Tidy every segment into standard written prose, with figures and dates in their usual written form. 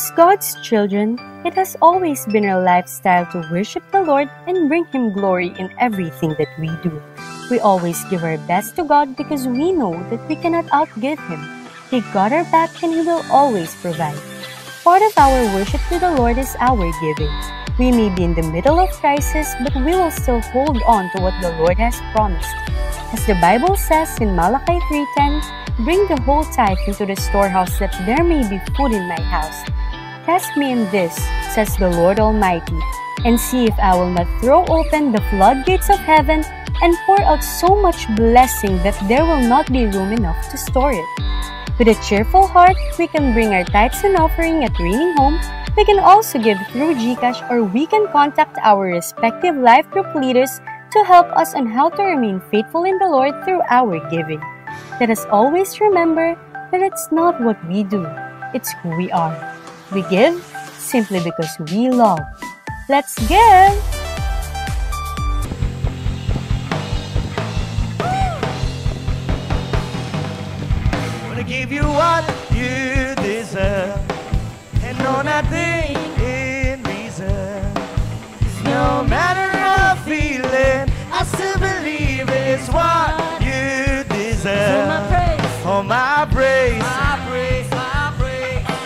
As God's children, it has always been our lifestyle to worship the Lord and bring Him glory in everything that we do. We always give our best to God because we know that we cannot outgive Him. He got our back and He will always provide. Part of our worship to the Lord is our giving. We may be in the middle of crisis, but we will still hold on to what the Lord has promised. As the Bible says in Malachi 3:10, "Bring the whole tithe into the storehouse that there may be food in my house. Test me in this, says the Lord Almighty, and see if I will not throw open the floodgates of heaven and pour out so much blessing that there will not be room enough to store it." With a cheerful heart, we can bring our tithes and offering at Reigning Home. We can also give through GCash, or we can contact our respective life group leaders to help us on how to remain faithful in the Lord through our giving. Let us always remember that it's not what we do, it's who we are. We give simply because we love. Let's give! Wanna give you what you deserve, and no nothing in reason. No matter how I'm feeling, I still believe it's what you deserve. All my praise,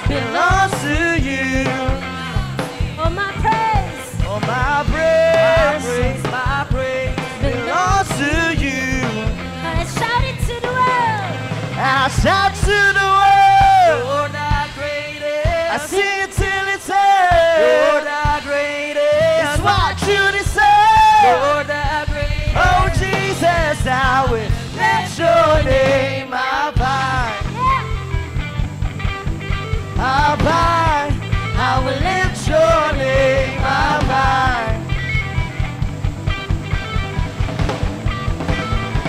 belongs to you. All my praise, All my praise, belongs to you. I shout it to the world. I shout to the world. You're the greatest. I sing it till it's heard. You're the greatest. It's what you deserve. You're the greatest. Oh Jesus, I will let your name abide. Abide. I will let your name abide.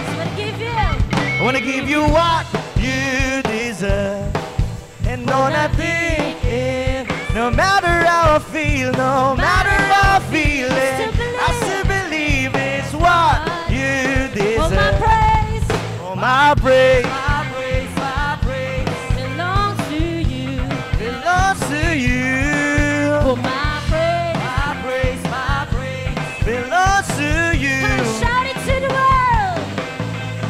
So I give you. I wanna give you what you deserve, and no nothing in. No matter how I feel, no matter how I feel it, I still believe it's what you All my deserve. praise, All my praise belongs to you. belongs to you. All my praise, Belongs to you. I shout it to the world.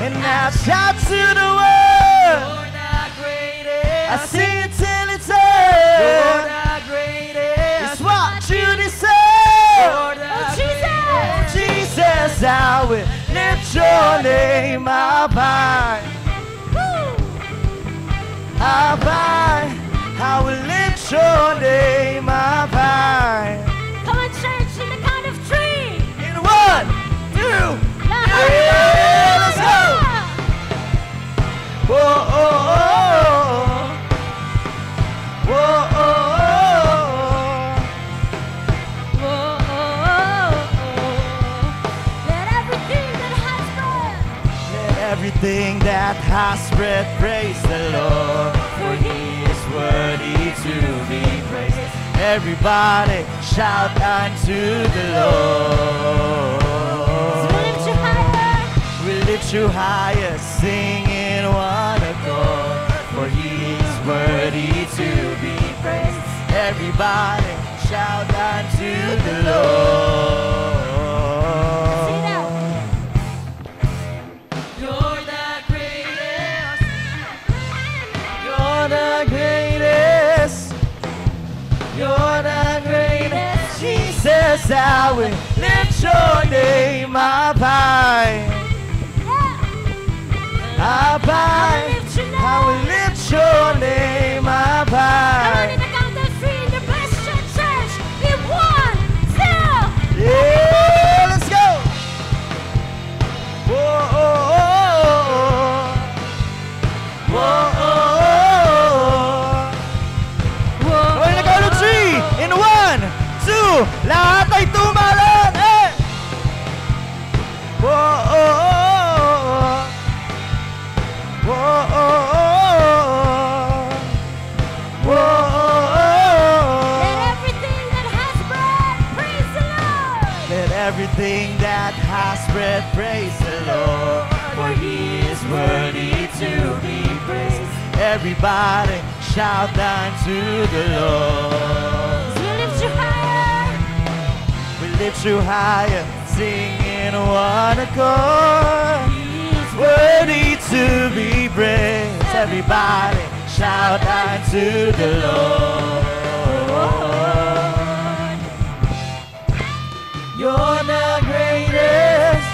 And I shout to the world. You're the greatest. I sing it till it's heard. You're the greatest. It's what you deserve. Oh, Jesus. Oh, Jesus, I will lift your name abide. Woo. Abide. I will lift your name abide. Come on, church, in the count of 3. In 1, 2, Yeah. 3, let's go. Whoa, oh, oh, oh. Whoa, oh, oh, oh. Whoa, let everything that has breath, Let everything that has breath praise the Lord, for He is worthy to be praised. Everybody shout unto the Lord. so we lift you higher. We lift you higher, sing in one accord, for He is worthy to be praised. Everybody shout unto the Lord. Sing it out. You're the greatest. You're the greatest. You're the greatest. Jesus, I will lift your name abide. Abide. I will lift your name Come on, abide. in the count of 3, in the blessed church. In 1, 2. Yeah, let's go. Whoa, oh, oh, oh. Whoa, oh, oh, oh. In the count of 3, in 1, 2, lahat ay tumalon. Eh! Whoa, oh, oh, oh. Whoa, oh, oh, oh. Whoa, oh, oh, Let everything that has breath praise the Lord. Let everything that has breath praise the Lord, for He is worthy to be praised. Everybody shout unto the Lord. We lift you higher. We lift you higher, singing one accord. He's worthy to be praised. Everybody shout unto the Lord. You're the greatest.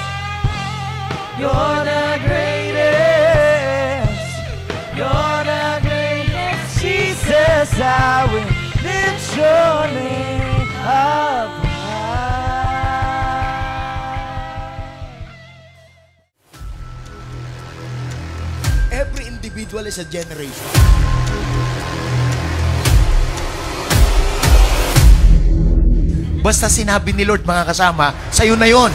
You're the greatest. You're the greatest. Jesus, I will lift your name up high. Every individual is a generation. Basta sinabi ni Lord, mga kasama, sa'yo na yon.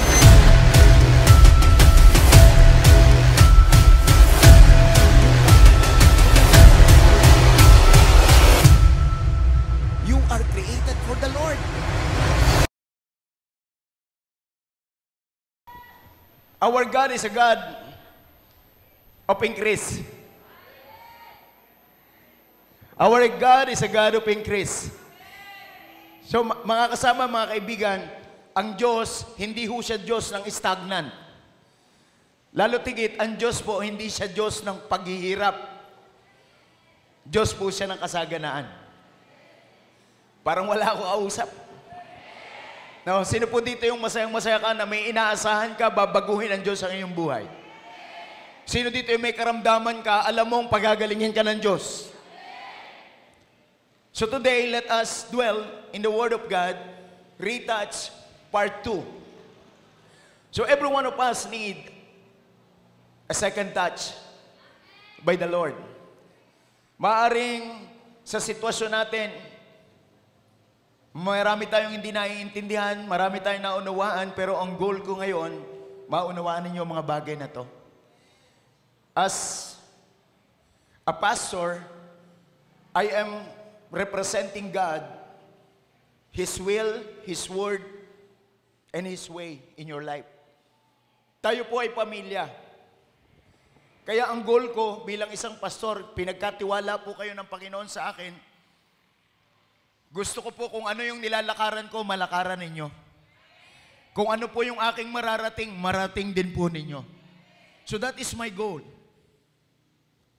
You are created for the Lord. Our God is a God of increase. Our God is a God of increase. So mga kasama, mga kaibigan, ang Diyos, hindi ho siya Diyos ng stagnant. Lalo tigit, ang Diyos po, hindi siya Diyos ng paghihirap. Diyos po siya ng kasaganaan. Parang wala akong kausap. No, sino po dito yung masayang-masaya ka na may inaasahan ka, babaguhin ang Diyos ang iyong buhay? Sino dito yung may karamdaman ka, alam mong pagagalingin ka ng Diyos? So today, let us dwell in the Word of God, Retouch Part 2. So every one of us need a second touch by the Lord. Maaring sa sitwasyon natin, marami tayong hindi naiintindihan, marami tayong naunawaan, pero ang goal ko ngayon, maunawaan ninyo ang mga bagay na to. As a pastor, I am representing God, His will, His word, and His way in your life. Tayo po ay pamilya. Kaya ang goal ko bilang isang pastor, pinagkatiwala po kayo ng Panginoon sa akin. Gusto ko po kung ano yung nilalakaran ko, malakaran ninyo. Kung ano po yung aking mararating, marating din po ninyo. So that is my goal.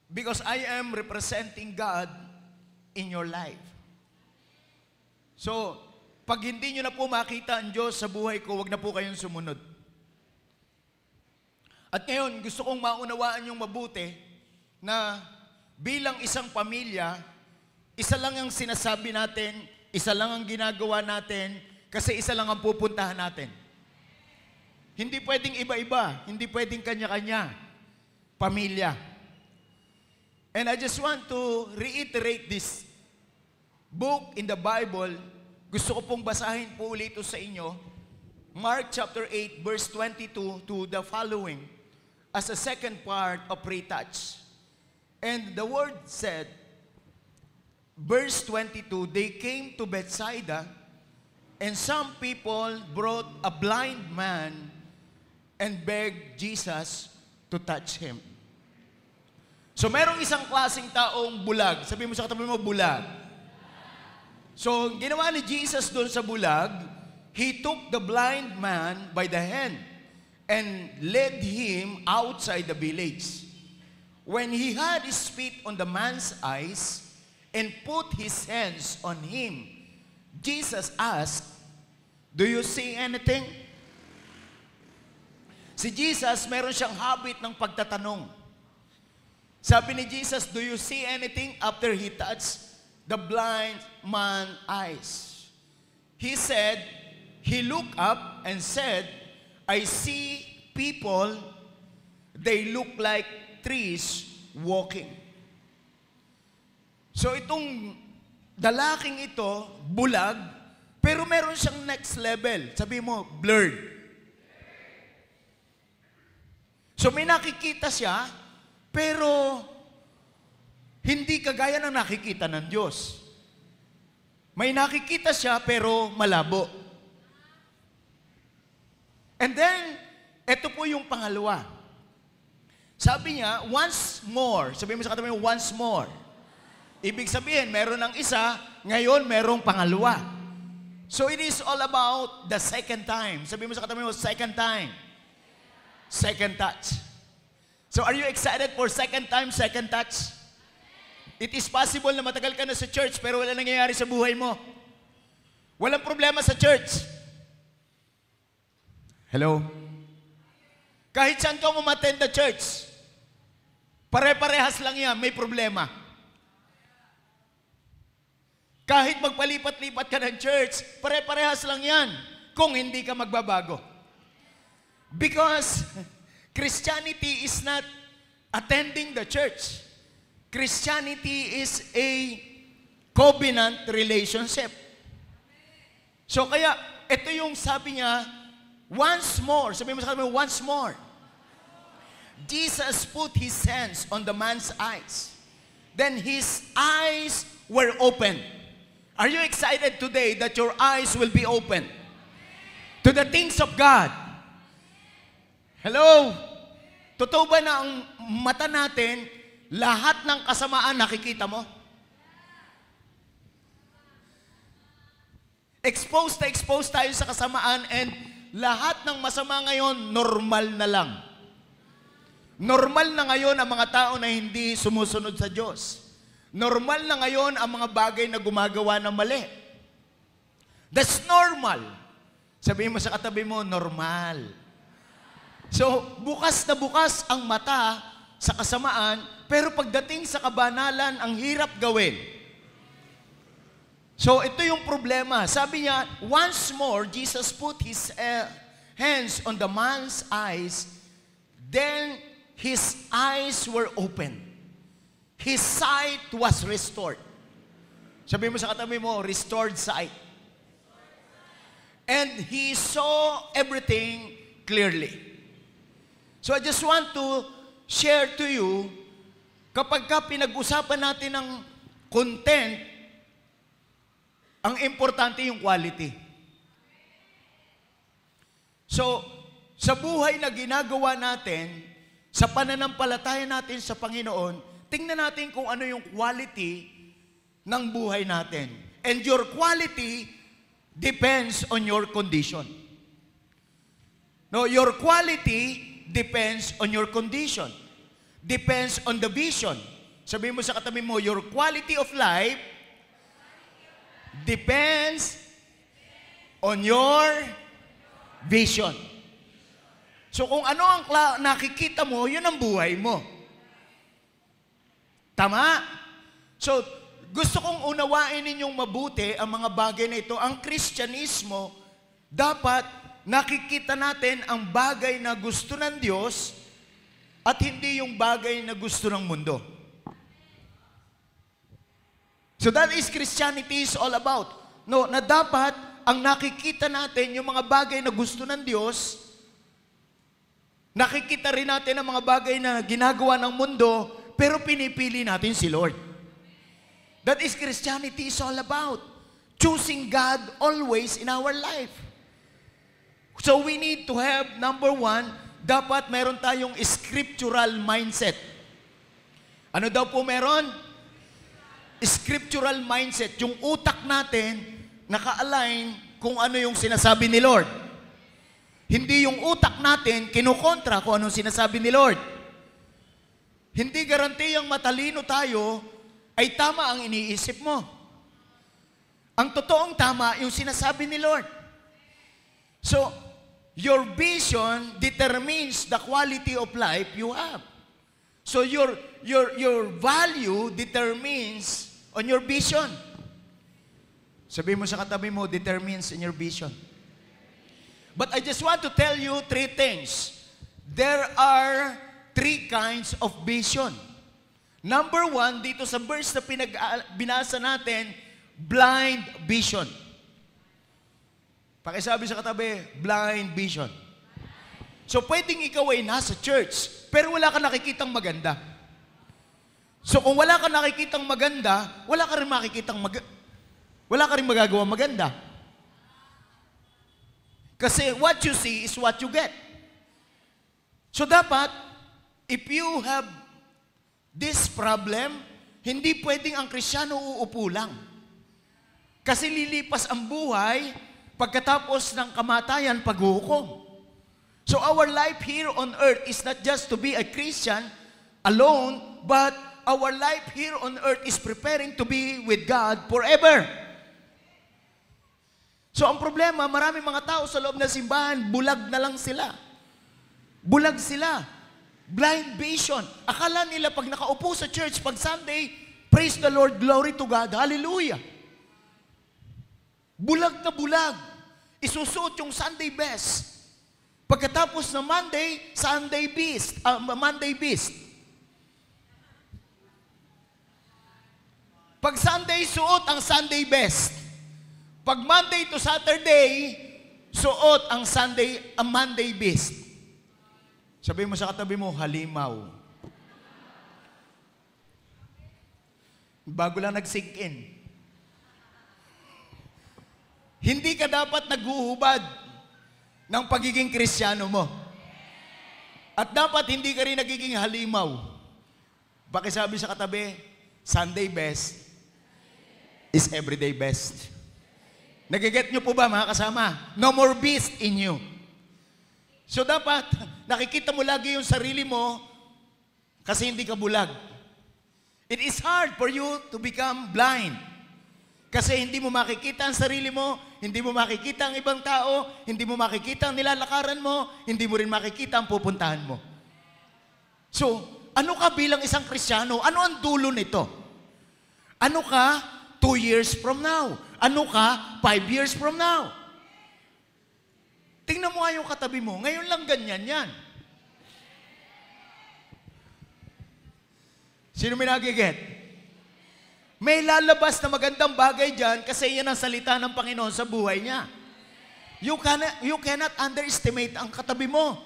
Because I am representing God in your life. So, pag hindi nyo na po makita ang Diyos sa buhay ko, wag na po kayong sumunod. At ngayon, gusto kong maunawaan yung mabuti na bilang isang pamilya, isa lang ang sinasabi natin, isa lang ang ginagawa natin, kasi isa lang ang pupuntahan natin. Hindi pwedeng iba-iba, hindi pwedeng kanya-kanya. Pamilya. And I just want to reiterate this book in the Bible. Gusto ko pong basahin po ulit ito sa inyo. Mark chapter 8, verse 22 to the following as a second part of retouch. And the word said, verse 22, they came to Bethsaida, and some people brought a blind man and begged Jesus to touch him. So, merong isang klaseng taong bulag. Sabihin mo sa katabi mo, bulag. So, ginawa ni Jesus doon sa bulag, He took the blind man by the hand and led him outside the village. When he had spit on the man's eyes and put his hands on him, Jesus asked, "Do you see anything?" Si Jesus, meron siyang habit ng pagtatanong. Sabi ni Jesus, "Do you see anything?" After he touched the blind man's eyes. He said, he looked up and said, "I see people, they look like trees walking." So itong dalaking ito, bulag, pero meron siyang next level. Sabi mo, blurred. So may nakikita siya, pero hindi kagaya ng nakikita ng Diyos. May nakikita siya, pero malabo. And then, ito po yung pangalawa. Sabi niya, once more. Sabi mo sa katabi mo, once more. Ibig sabihin, meron ng isa, ngayon merong pangalawa. So it is all about the second time. Sabi mo sa katabi mo, second time. Second touch. So are you excited for second time, second touch? It is possible na matagal ka na sa church pero wala nangyayari sa buhay mo. Walang problema sa church. Hello? Kahit saan ka umattend the church, pare-parehas lang yan, may problema. Kahit magpalipat-lipat ka ng church, pare-parehas lang yan kung hindi ka magbabago. Because Christianity is not attending the church. Christianity is a covenant relationship. So kaya, ito yung sabi niya, once more, sabi mo sa kanya, once more. Jesus put His hands on the man's eyes. Then his eyes were opened. Are you excited today that your eyes will be open to the things of God? Hello? Totoo ba na ang mata natin, lahat ng kasamaan nakikita mo? Exposed tayo sa kasamaan and lahat ng masama ngayon, normal na lang. Normal na ngayon ang mga tao na hindi sumusunod sa Diyos. Normal na ngayon ang mga bagay na gumagawa ng mali. That's normal. Sabihin mo sa katabi mo, normal. So, bukas na bukas ang mata sa kasamaan, pero pagdating sa kabanalan, ang hirap gawin. So, ito yung problema. Sabi niya, once more, Jesus put His hands on the man's eyes, then his eyes were opened. His sight was restored. Sabi mo sa katabi mo, restored sight. And he saw everything clearly. So I just want to share to you, kapag ka pinag-usapan natin ng content, ang importante yung quality. So, sa buhay na ginagawa natin, sa pananampalataya natin sa Panginoon, tingnan natin kung ano yung quality ng buhay natin. And your quality depends on your condition. No, your quality depends on your condition. Depends on the vision. Sabihin mo sa katabi mo, your quality of life depends on your vision. So kung ano ang nakikita mo, yun ang buhay mo. Tama? So, gusto kong unawain ninyong mabuti ang mga bagay na ito. Ang Kristyanismo, dapat nakikita natin ang bagay na gusto ng Diyos at hindi yung bagay na gusto ng mundo. So that is Christianity is all about. No, na dapat ang nakikita natin yung mga bagay na gusto ng Diyos, nakikita rin natin ang mga bagay na ginagawa ng mundo, pero pinipili natin si Lord. That is Christianity is all about. Choosing God always in our life. So we need to have, number one, dapat meron tayong scriptural mindset. Ano daw po meron? Scriptural mindset. Yung utak natin, naka-align kung ano yung sinasabi ni Lord. Hindi yung utak natin, kinukontra kung anong sinasabi ni Lord. Hindi garantiyang matalino tayo ay tama ang iniisip mo. Ang totoong tama, yung sinasabi ni Lord. So, your vision determines the quality of life you have. So, your value determines on your vision. Sabi mo sa katabi mo, determines in your vision. But I just want to tell you three things. There are three kinds of vision. Number one, dito sa verse na binasa natin, blind vision. Pakisabi sa katabi, blind vision. So pwedeng ikaw ay nasa church, pero wala ka nakikitang maganda. So kung wala ka nakikitang maganda, wala ka rin magagawa maganda. Kasi what you see is what you get. So dapat, if you have this problem, Hindi pwedeng ang Kristiyano uupo lang. Kasi lilipas ang buhay pagkatapos ng kamatayan, paghuhukom. So our life here on earth is not just to be a Christian alone, but our life here on earth is preparing to be with God forever. So ang problema, maraming mga tao sa loob ng simbahan, bulag na lang sila. Bulag sila. Blind vision. Akala nila pag nakaupo sa church, pag Sunday, praise the Lord, glory to God, hallelujah. Bulag na bulag. Isusuot yung Sunday best. Pagkatapos ng Monday, Sunday beast. Monday beast. Pag Sunday, suot ang Sunday best. Pag Monday to Saturday, suot ang Monday beast. Sabihin mo sa katabi mo, halimaw. Bago lang nag-sink in. Hindi ka dapat naghuhubad ng pagiging Kristiyano mo. At dapat hindi ka rin nagiging halimaw. Pakisabi sa katabi, Sunday best is everyday best. Nagiget nyo po ba mga kasama? No more beast in you. So dapat, nakikita mo lagi yung sarili mo kasi hindi ka bulag. It is hard for you to become blind. Kasi hindi mo makikita ang sarili mo, hindi mo makikita ang ibang tao, hindi mo makikita ang nilalakaran mo, hindi mo rin makikita ang pupuntahan mo. So, ano ka bilang isang Kristiyano? Ano ang dulo nito? Ano ka 2 years from now? Ano ka 5 years from now? Tingnan mo nga yung katabi mo. Ngayon lang ganyan yan. Sino may nagiget? May lalabas na magandang bagay dyan kasi yan ang salita ng Panginoon sa buhay niya. You cannot underestimate ang katabi mo.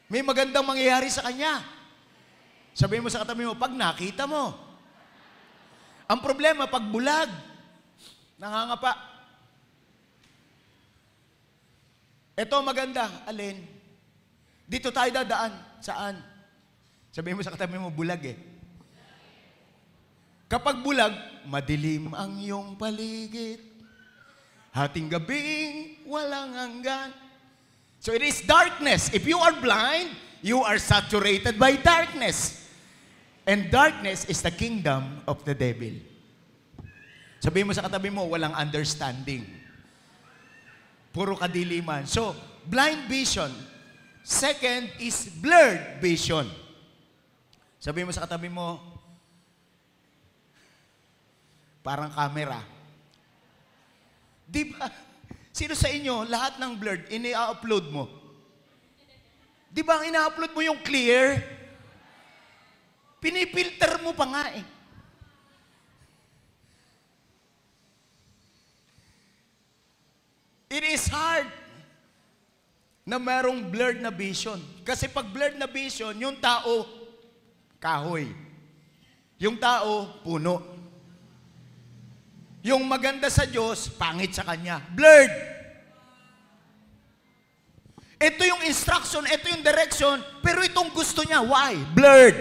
May magandang mangyayari sa kanya. Sabihin mo sa katabi mo, pag nakita mo. Ang problema, pag bulag, nangangapa. Ito maganda, alin? Dito tayo dadaan. Saan? Sabihin mo sa katabi mo, bulag eh. Kapag bulag, madilim ang iyong paligid. Hating gabing walang hanggan. So it is darkness. If you are blind, you are saturated by darkness. And darkness is the kingdom of the devil. Sabihin mo sa katabi mo, walang understanding. Puro kadiliman. So, blind vision. Second is blurred vision. Sabihin mo sa katabi mo, parang camera. Di ba? Sino sa inyo, lahat ng blurred, ini-upload mo? Di ba ang ina-upload mo yung clear? Pinipilter mo pa nga eh. It is hard na merong blurred na vision. Kasi pag blurred na vision, yung tao, kahoy. Yung tao, puno. Yung maganda sa Diyos, pangit sa Kanya. Blurred. Ito yung instruction, ito yung direction, pero itong gusto niya. Why? Blurred.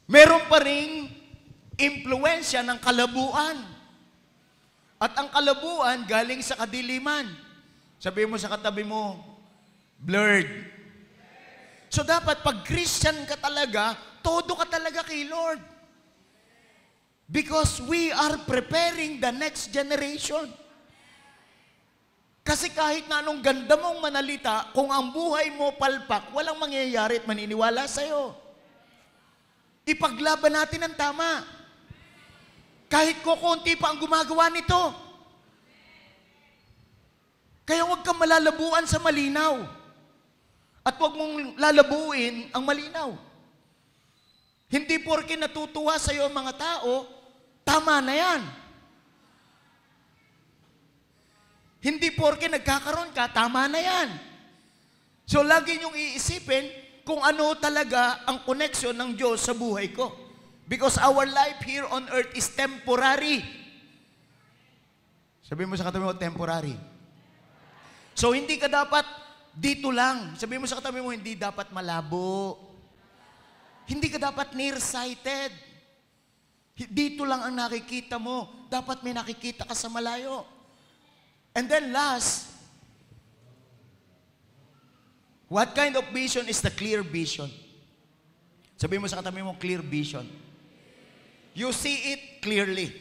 Meron pa ring impluensya ng kalabuan. At ang kalabuan galing sa kadiliman. Sabihin mo sa katabi mo, blurred. So dapat pag Christian ka talaga, todo ka talaga kay Lord. Because we are preparing the next generation. Kasi kahit na anong ganda mong manalita, kung ang buhay mo palpak, walang mangyayari at maniniwala sa'yo. Ipaglaban natin ang tama. Kahit kukunti pa ang gumagawa nito. Kaya huwag kang malalabuan sa malinaw. At huwag mong lalabuin ang malinaw. Hindi porke natutuwa sa'yo ang mga tao, tama na yan. Hindi porke nagkakaroon ka, tama na yan. So, lagi niyong iisipin kung ano talaga ang connection ng Diyos sa buhay ko. Because our life here on earth is temporary. Sabihin mo sa katabi mo, temporary. So, hindi ka dapat dito lang. Sabihin mo sa katabi mo, hindi dapat malabo. Hindi ka dapat nearsighted. Dito lang ang nakikita mo. Dapat may nakikita ka sa malayo. And then last, what kind of vision is the clear vision? Sabihin mo sa katabi mo, clear vision. You see it clearly.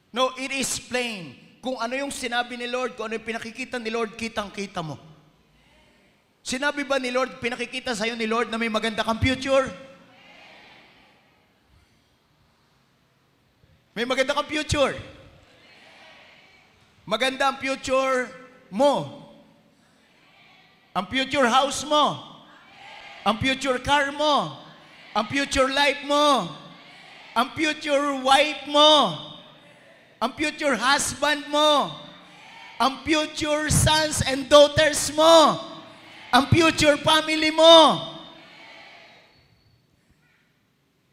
No, it is plain. Kung ano yung sinabi ni Lord, kung ano yung pinakikita ni Lord, kitang-kita mo. Sinabi ba ni Lord, pinakikita sa'yo ni Lord na may maganda kang future? May maganda kang future. Maganda ang future mo. Ang future house mo. Ang future car mo. Ang future life mo. Ang future wife mo. Ang future husband mo. Ang future sons and daughters mo. Ang future family mo.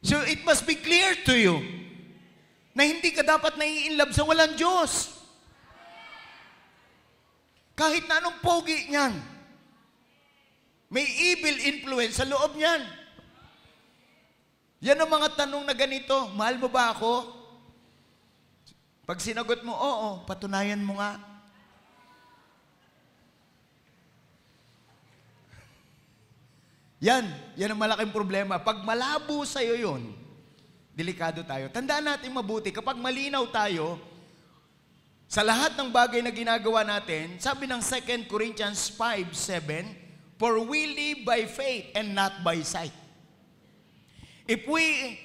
So it must be clear to you na hindi ka dapat nai-inlove sa walang Diyos. Kahit na anong pogi niyan, may evil influence sa loob niyan. Yan ang mga tanong na ganito, mahal mo ba ako? Pag sinagot mo, oo, patunayan mo nga. Yan ang malaking problema. Pag malabo sa'yo yun, delikado tayo. Tandaan natin mabuti, kapag malinaw tayo, sa lahat ng bagay na ginagawa natin, sabi ng 2 Corinthians 5:7, for we live by faith and not by sight. If we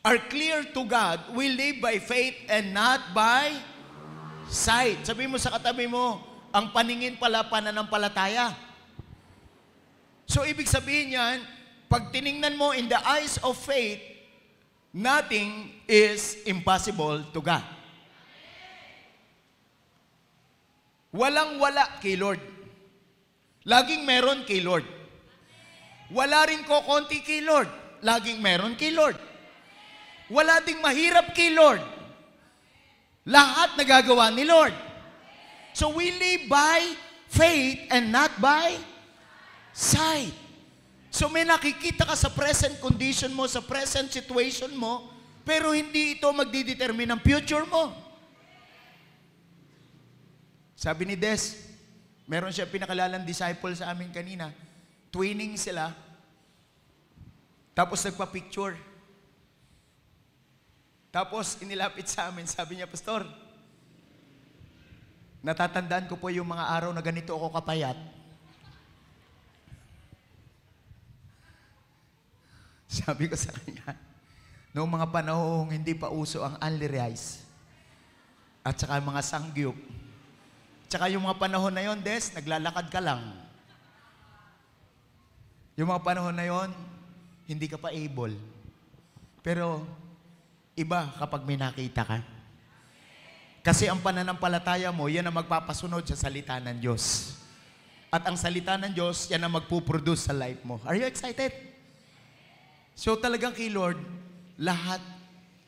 are clear to God, we live by faith and not by sight. Sabi mo sa katabi mo, ang paningin pala pananampalataya. So ibig sabihin yan, pag tiningnan mo in the eyes of faith, nothing is impossible to God. Walang-wala kay Lord. Laging meron kay Lord. Wala rin ko konti kay Lord. Laging meron kay Lord. Wala ding mahirap kay Lord. Lahat nagagawa ni Lord. So we live by faith and not by sight. So may nakikita ka sa present condition mo, sa present situation mo, pero hindi ito magdidetermine ang future mo. Sabi ni Des, meron siya pinakalalang disciple sa amin kanina. Twinning sila. Tapos nagpa-picture. Tapos inilapit sa amin, sabi niya, Pastor, natatandaan ko po yung mga araw na ganito ako kapayat. Sabi ko sa kanya, noong mga panahong hindi pa uso ang only rice at saka mga sangyup. Tsaka yung mga panahon na yon, Des, naglalakad ka lang. Yung mga panahon na yon, hindi ka pa able. Pero, iba kapag may nakita ka. Kasi ang pananampalataya mo, yan ang magpapasunod sa salita ng Diyos. At ang salita ng Diyos, yan ang magpuproduce sa life mo. Are you excited? So talagang kay Lord, lahat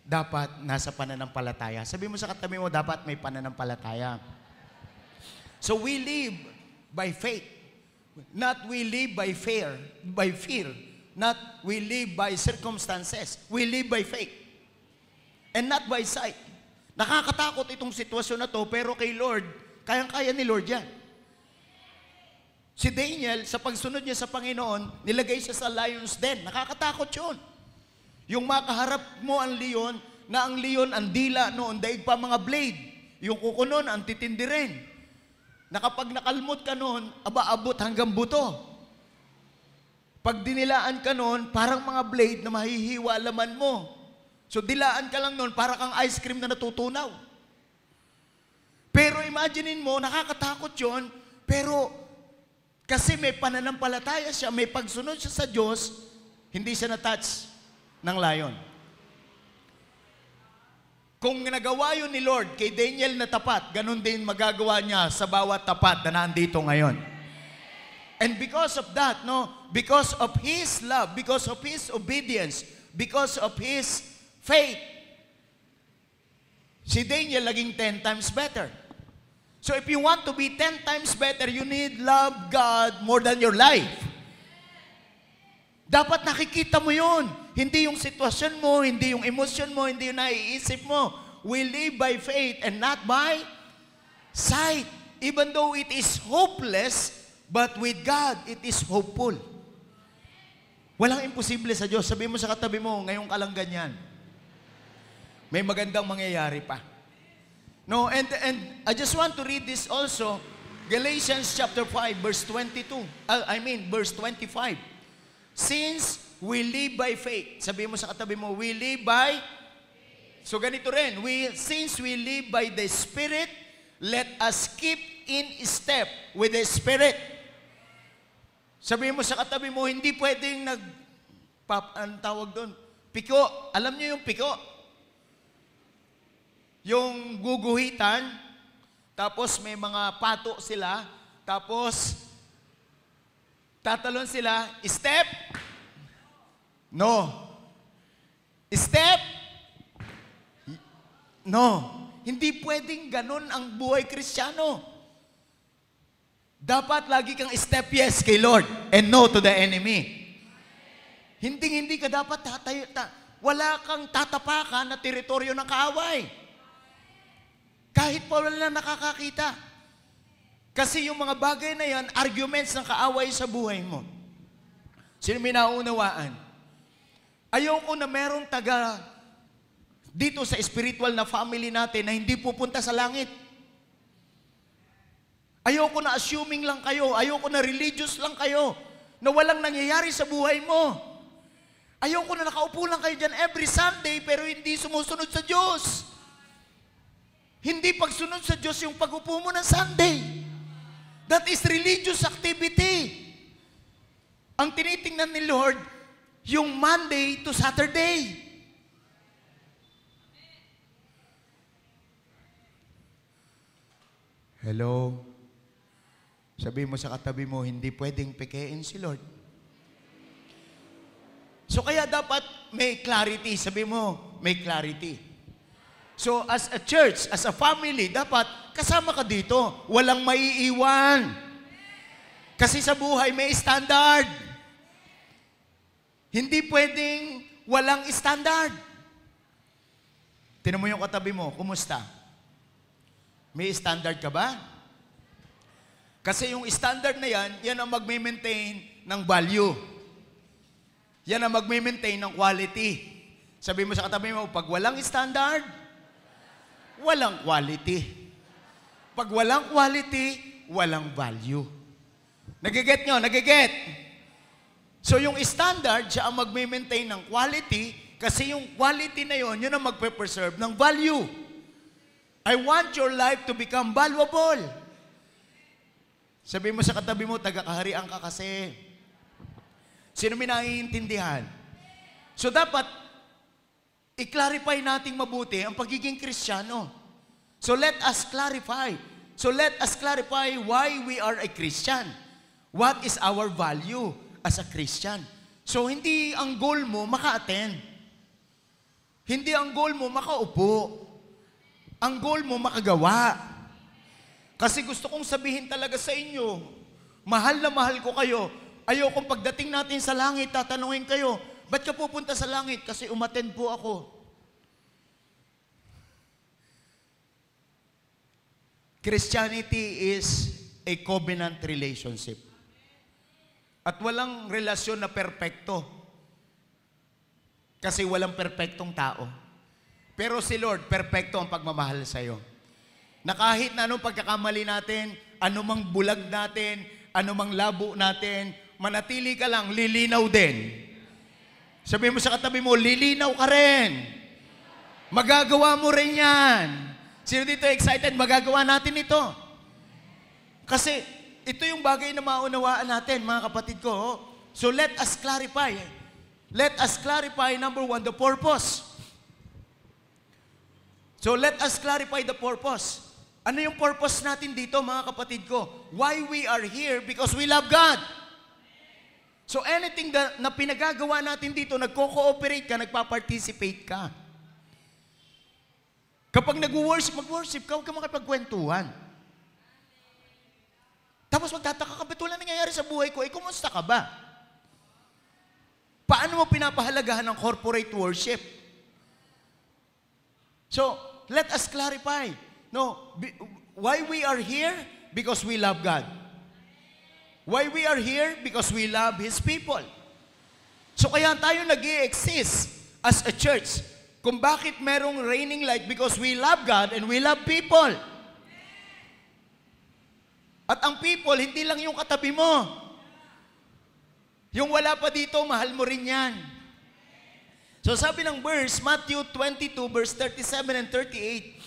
dapat nasa pananampalataya. Sabi mo sa katabi mo, dapat may pananampalataya. So we live by faith. Not we live by fear. Not we live by circumstances. We live by faith. And not by sight. Nakakatakot itong sitwasyon na to, pero kay Lord, kayang-kaya ni Lord yan. Si Daniel, sa pagsunod niya sa Panginoon, nilagay siya sa lion's den. Nakakatakot yun. Yung makaharap mo ang leon, na ang leon, ang dila noon, daig pa mga blade. Yung kuko noon, ang titindi rin. Na kapag nakalmot ka noon, aba-abot hanggang buto. Pag dinilaan ka noon, parang mga blade na mahihiwa laman mo. So dilaan ka lang noon, para kang ice cream na natutunaw. Pero imaginein mo, nakakatakot yun, pero kasi may pananampalataya siya, may pagsunod siya sa Diyos, hindi siya na-touch ng lion. Kung nagawa yun ni Lord kay Daniel na tapat, ganun din magagawa niya sa bawat tapat na nandito ngayon. And because of that, because of His love, because of His obedience, because of His faith, si Daniel naging 10 times better. So if you want to be 10 times better, you need love God more than your life. Dapat nakikita mo yun. Hindi yung sitwasyon mo, hindi yung emosyon mo, hindi yung naiisip mo. We live by faith and not by sight. Even though it is hopeless, but with God, it is hopeful. Walang imposible sa Diyos. Sabi mo sa katabi mo, ngayon ka lang ganyan. May magandang mangyayari pa. No, and I just want to read this also. Galatians chapter 5, verse 22. Verse 25. Since we live by faith. Sabi mo sa katabi mo, we live by. So ganito rin, since we live by the Spirit, let us keep in step with the Spirit. Sabi mo sa katabi mo, hindi pwedeng ang tawag doon, piko. Alam niyo yung piko? Yung guguhitan, tapos may mga pato sila, tapos tatalon sila, step, no. Step, no. Hindi pwedeng ganun ang buhay Kristiyano. Dapat lagi kang step yes kay Lord and no to the enemy. Hindi ka dapat wala kang tatapakan na teritoryo ng kaaway. Kahit pa wala nakakakita. Kasi yung mga bagay na yan, arguments ng kaaway sa buhay mo. Sino may naunawaan? Ayoko na merong taga dito sa spiritual na family natin na hindi pupunta sa langit. Ayoko na assuming lang kayo. Ayoko na religious lang kayo. Na walang nangyayari sa buhay mo. Ayoko na nakaupo lang kayo dyan every Sunday pero hindi sumusunod sa Diyos. Hindi pagsunod sa Diyos yung pag-upo mo ng Sunday. That is religious activity. Ang tinitingnan ni Lord, yung Monday to Saturday. Hello? Sabi mo sa katabi mo, hindi pwedeng pekein si Lord. So kaya dapat may clarity. Sabi mo, may clarity. So as a church, as a family, dapat kasama ka dito. Walang maiiwan. Kasi sa buhay may standard. Hindi pwedeng walang standard. Tinan mo yung katabi mo, kumusta? May standard ka ba? Kasi yung standard na yan ang magme-maintain ng value. Yan ang magme-maintain ng quality. Sabi mo sa katabi mo, pag walang standard, walang quality. Pag walang quality, walang value. Nagiget nyo? Nagiget? So yung standard, siya ang magme-maintain ng quality kasi yung quality na yun ang magpe-preserve ng value. I want your life to become valuable. Sabi mo sa katabi mo, taga-kaharian ka kasi. Sino may naiintindihan? So dapat, i-clarify nating mabuti ang pagiging Kristiyano. So let us clarify. So let us clarify why we are a Christian. What is our value as a Christian? So hindi ang goal mo maka-attend. Hindi ang goal mo makaupo. Ang goal mo makagawa. Kasi gusto kong sabihin talaga sa inyo, mahal na mahal ko kayo. Ayokong pagdating natin sa langit, tatanungin kayo, ba't ka pupunta sa langit? Kasi umattend po ako. Christianity is a covenant relationship. At walang relasyon na perpekto. Kasi walang perpektong tao. Pero si Lord, perpekto ang pagmamahal sa'yo. Na kahit na anong pagkakamali natin, anumang bulag natin, anumang labo natin, manatili ka lang, lilinaw din. Sabi mo sa katabi mo, lilinaw ka rin. Magagawa mo rin yan. Sino dito excited? Magagawa natin ito. Kasi ito yung bagay na maunawaan natin, mga kapatid ko. So let us clarify. Let us clarify, number one, the purpose. So let us clarify the purpose. Ano yung purpose natin dito, mga kapatid ko? Why we are here? Because we love God. So anything na pinagagawa natin dito, nagko-cooperate ka, nagpa-participate ka. Kapag nag-worship, mag-worship ka, huwag ka makipagkwentuhan. Tapos magtataka ka, ba't wala nangyayari sa buhay ko? Eh, kumusta ka ba? Paano mo pinapahalagahan ng corporate worship? So, let us clarify. No, why we are here? Because we love God. Why we are here? Because we love His people. So kaya tayo nag-i-exist as a church. Kung bakit merong reigning light? Because we love God and we love people. At ang people, hindi lang yung katabi mo. Yung wala pa dito, mahal mo rin yan. So sabi ng verse, Matthew 22, verse 37 and 38,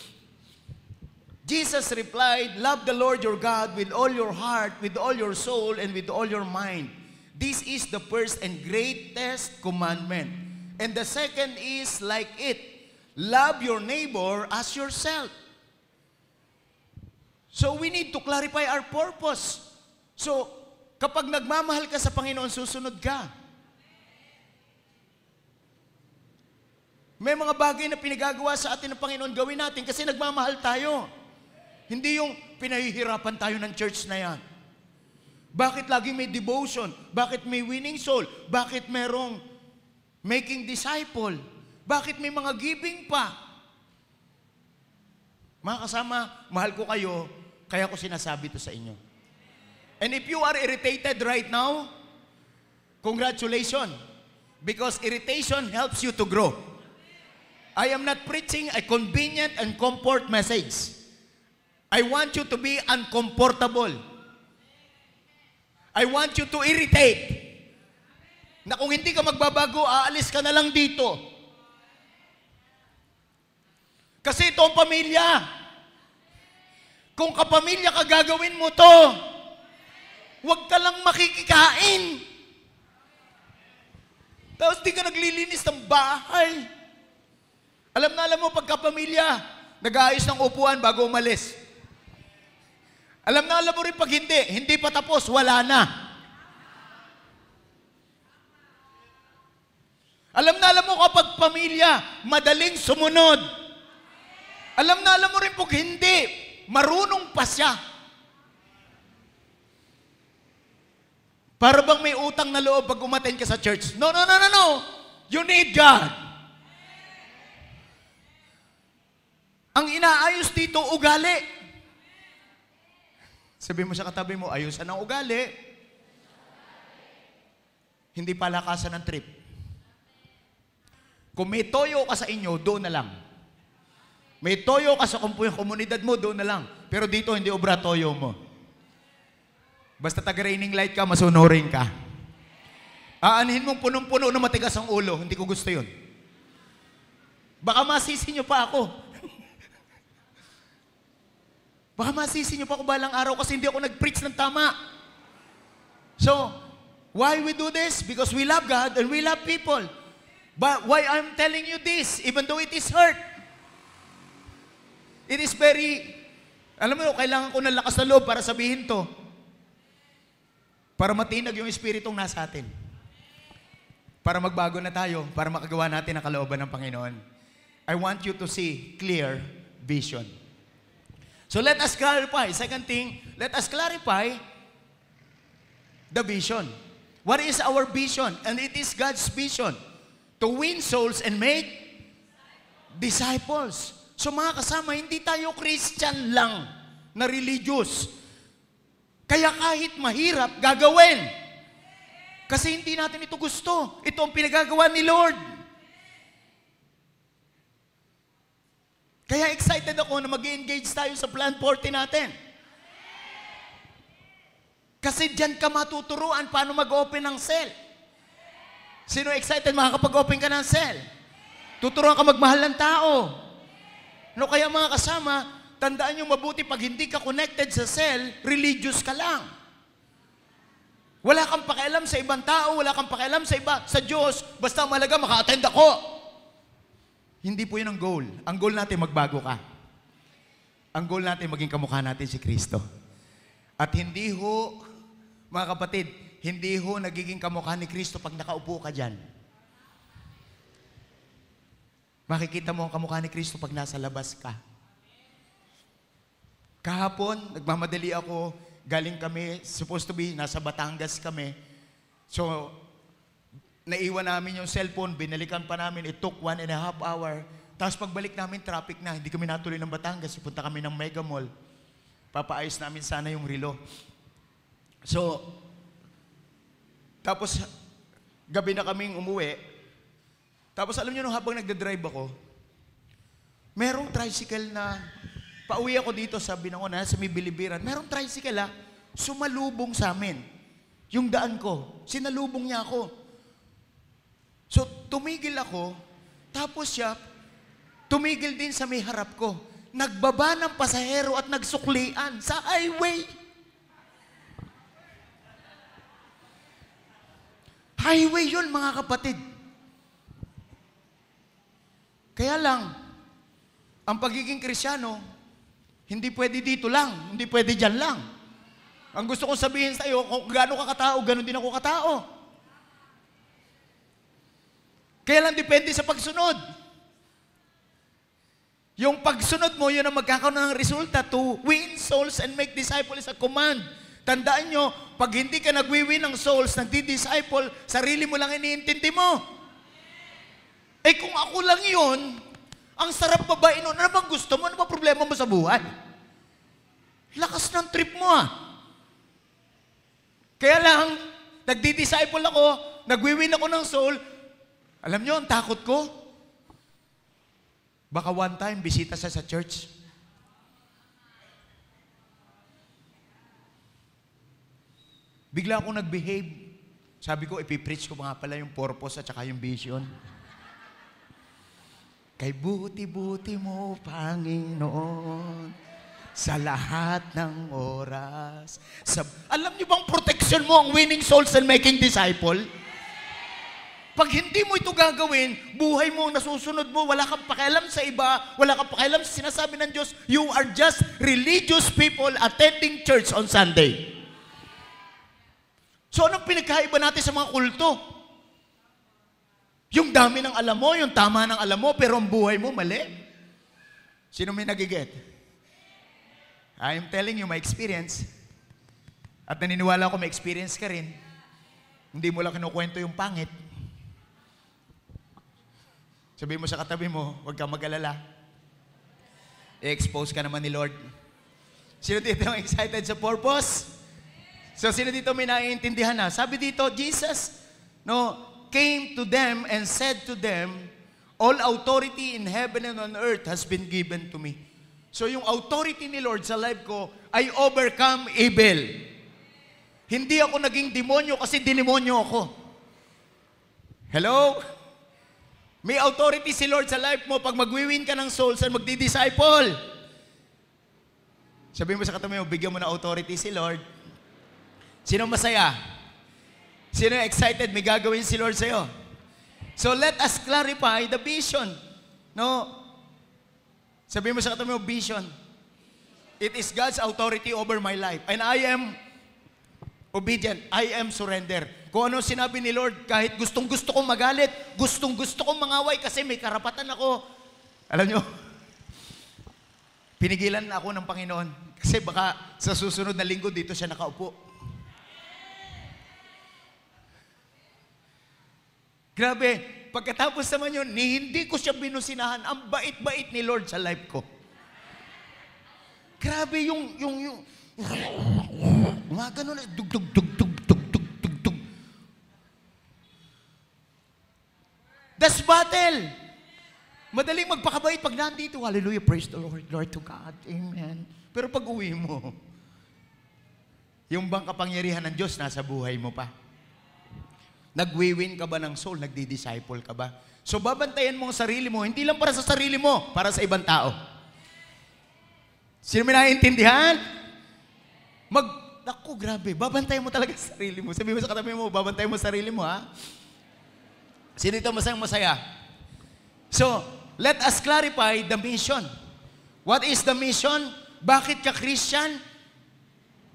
Jesus replied, love the Lord your God with all your heart, with all your soul, and with all your mind. This is the first and greatest commandment. And the second is like it, love your neighbor as yourself. So we need to clarify our purpose. So, kapag nagmamahal ka sa Panginoon, susunod ka. May mga bagay na pinagagawa sa atin ng Panginoon, gawin natin kasi nagmamahal tayo. Hindi yung pinahihirapan tayo ng church na yan. Bakit lagi may devotion? Bakit may winning soul? Bakit merong making disciple? Bakit may mga giving pa? Mga kasama, mahal ko kayo, kaya ko sinasabi to sa inyo. And if you are irritated right now, congratulations. Because irritation helps you to grow. I am not preaching a convenient and comfort message. I want you to be uncomfortable. I want you to irritate. Na kung hindi ka magbabago, aalis ka na lang dito. Kasi ito ang pamilya. Kung kapamilya ka, gagawin mo to. Huwag ka lang makikikain. Tapos di ka naglilinis ng bahay. Alam mo, pagkapamilya, nag-aayos ng upuan bago umalis. Alam mo rin pag hindi pa tapos, wala na. Alam mo kapag pamilya, madaling sumunod. Alam mo rin pag hindi, marunong pa siya. Para bang may utang na loob pag umaten ka sa church? No. You need God. Ang inaayos dito, ugali. Sabi mo sa katabi mo, ayusan ang ugali. Hindi palakasan ng trip. Kung may toyo ka sa inyo, doon na lang. May toyo ka sa komunidad mo, doon na lang. Pero dito, hindi obra toyo mo. Basta taga-raining light ka, masunurin ka. Aanhin mong punong-puno na matigas ang ulo. Hindi ko gusto yun. Baka masisi nyo pa ako. Baka masisi nyo pa ako balang araw kasi hindi ako nag-preach ng tama. So, why we do this? Because we love God and we love people. But why I'm telling you this, even though it is hurt, it is very, alam mo, kailangan ko ng lakas na loob para sabihin to. Para matinag yung espiritong nasa atin. Para magbago na tayo, para makagawa natin ang kalooban ng Panginoon. I want you to see clear vision. So let us clarify. Second thing, let us clarify the vision. What is our vision? And it is God's vision. To win souls and make disciples. So mga kasama, hindi tayo Christian lang na religious. Kaya kahit mahirap, gagawin. Kasi hindi natin ito gusto. Ito ang pinagagawa ni Lord. Kaya excited ako na mag-engage tayo sa Plan 40 natin. Kasi diyan ka matuturuan paano mag-open ng cell. Sino excited makakapag-open ka ng cell? Tuturuan ka magmahal ng tao. No, kaya mga kasama, tandaan nyo mabuti pag hindi ka connected sa cell, religious ka lang. Wala kang pakialam sa ibang tao, wala kang pakialam sa Diyos, basta malaga maka-attend ako. Hindi po yun ang goal. Ang goal natin, magbago ka. Ang goal natin, maging kamukha natin si Kristo. At hindi ho, mga kapatid, hindi ho nagiging kamukha ni Kristo pag nakaupo ka dyan. Makikita mo ang kamukha ni Kristo pag nasa labas ka. Kahapon, nagmamadali ako, galing kami, supposed to be, nasa Batangas kami. So, naiwan namin yung cellphone, binalikan pa namin, it took 1.5 hour. Tapos pagbalik namin, traffic na, hindi kami natuloy ng Batangas, punta kami ng Mega Mall. Papaayos namin sana yung relo. So, tapos gabi na kaming umuwi. Tapos alam niyo, nung habang nagdadrive ako, merong tricycle na, pauwi ako dito sa Binangon, sa may Bilibiran, merong tricycle sumalubong sa amin. Yung daan ko, sinalubong niya ako. So, tumigil ako, tapos siya, tumigil din sa may harap ko. Nagbaba ng pasahero at nagsuklian sa highway. Highway yun, mga kapatid. Kaya lang, ang pagiging Kristyano, hindi pwede dito lang, hindi pwede dyan lang. Ang gusto kong sabihin sa iyo, kung gaano ka katao, gano'n din ako katao. Kaya lang depende sa pagsunod. Yung pagsunod mo, yun ang magkakaroon ng resulta to win souls and make disciples is a command. Tandaan nyo, pag hindi ka nagwi-win ng souls, nagdi-disciple, sarili mo lang iniintindi mo. Eh kung ako lang yun, ang sarap babae nun, ano bang gusto mo? Ano ba problema mo sa buhay? Lakas ng trip mo Kaya lang, nagdi-disciple ako, nagwi-win ako ng soul, alam nyo, ang takot ko, baka one time, bisita siya sa church. Bigla akong nag-behave. Sabi ko, ipipreach ko nga pala yung purpose at saka yung vision. Kay buti-buti mo, Panginoon, sa lahat ng oras. Alam niyo bang protection mo ang winning souls and making disciple? Pag hindi mo ito gagawin, buhay mo ang nasusunod mo, wala kang pakialam sa iba, wala kang pakialam sa sinasabi ng Diyos, you are just religious people attending church on Sunday. So anong pinagkaiba natin sa mga kulto? Yung dami ng alam mo, yung tama ng alam mo, pero ang buhay mo mali. Sino may nagiget? I am telling you my experience. At naniniwala ko may experience ka rin. Hindi mo lang kinukwento yung pangit. Sabihin mo sa katabi mo, huwag kang mag-alala. I-expose ka naman ni Lord. Sino dito ang excited sa purpose? So sino dito may naiintindihan na? Sabi dito, Jesus came to them and said to them, all authority in heaven and on earth has been given to me. So yung authority ni Lord sa life ko, I overcome evil. Hindi ako naging demonyo kasi dinimonyo ako. Hello? May authority si Lord sa life mo pag magwiwin ka ng souls and magdi-disciple. Sabihin mo sa katabi mo, bigyan mo na authority si Lord. Sino masaya? Sino excited? May gagawin si Lord sa'yo. So let us clarify the vision. Sabihin mo sa katabi mo, vision. It is God's authority over my life. And I am obedient. I am surrender. Kung ano sinabi ni Lord, kahit gustong-gusto kong magalit, gustong-gusto kong mangaway kasi may karapatan ako. Alam nyo, pinigilan ako ng Panginoon kasi baka sa susunod na linggo dito siya nakaupo. Grabe, pagkatapos naman yun, hindi ko siya binusinahan. Ang bait-bait ni Lord sa life ko. Grabe yung mga ganun, dug-dug-dug-dug. That's battle. Madaling magpakabait pag nandito. Hallelujah, praise the Lord, Lord to God. Amen. Pero pag uwi mo, yung bang kapangyarihan ng Diyos nasa buhay mo pa? Nagwiwin ka ba ng soul? Nagdi-disciple ka ba? So babantayan mo ang sarili mo, hindi lang para sa sarili mo, para sa ibang tao. Sino may naiintindihan? Naku, grabe, babantayan mo talaga sa sarili mo. Sabi mo sa katabi mo, babantayan mo sa sarili mo, ha? Sino ito masayang-masaya? So, let us clarify the mission. What is the mission? Bakit ka Christian?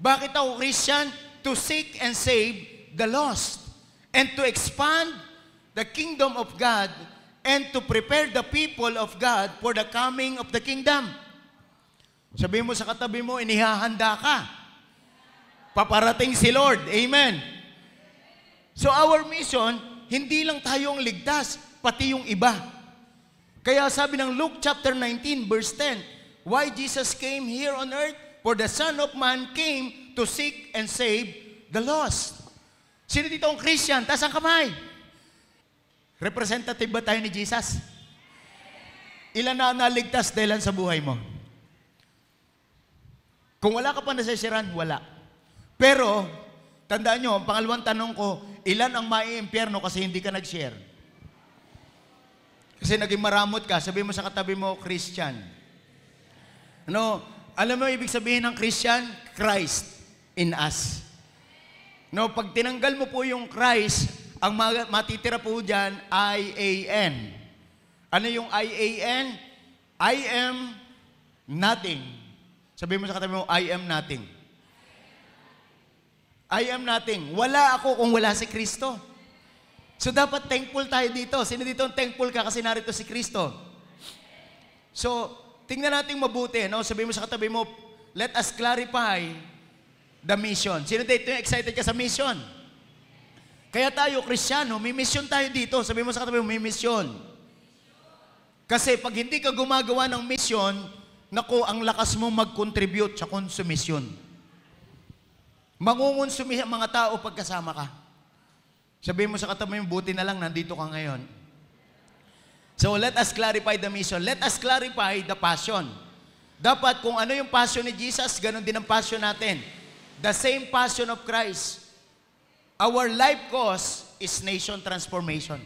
Bakit ako Christian? To seek and save the lost. And to expand the kingdom of God and to prepare the people of God for the coming of the kingdom. Sabihin mo sa katabi mo, inihahanda ka. Paparating si Lord. Amen. So our mission hindi lang tayo ang ligtas, pati yung iba. Kaya sabi ng Luke chapter 19, verse 10, why Jesus came here on earth? For the Son of Man came to seek and save the lost. Sino dito ang Christian? Taas ang kamay. Representative ba tayo ni Jesus? Ilan na naligtas dahil sa buhay mo? Kung wala ka pa nasisiran, wala. Pero, tandaan nyo, ang pangalawang tanong ko, ilan ang maiimpyerno kasi hindi ka nag-share? Kasi naging maramot ka, sabi mo sa katabi mo, Christian. Ano, alam mo ibig sabihin ng Christian? Christ in us. No, pag tinanggal mo po yung Christ, ang matitira po dyan, I-A-N. Ano yung I-A-N? I am nothing. Sabi mo sa katabi mo, I am nothing. I am nothing. Wala ako kung wala si Kristo. So dapat thankful tayo dito. Sino dito ang thankful ka kasi narito si Kristo? So, tingnan natin mabuti. No? Sabi mo sa katabi mo, let us clarify the mission. Sino dito yung excited ka sa mission? Kaya tayo, Kristyano, may mission tayo dito. Sabi mo sa katabi mo, may mission. Kasi pag hindi ka gumagawa ng mission, naku, ang lakas mo mag-contribute sa konsumisyon. Mangungonsumi ang mga tao pagkasama ka. Sabi mo sa katabi mo, buti na lang, nandito ka ngayon. So let us clarify the mission. Let us clarify the passion. Dapat kung ano yung passion ni Jesus, ganun din ang passion natin. The same passion of Christ. Our life cause is nation transformation.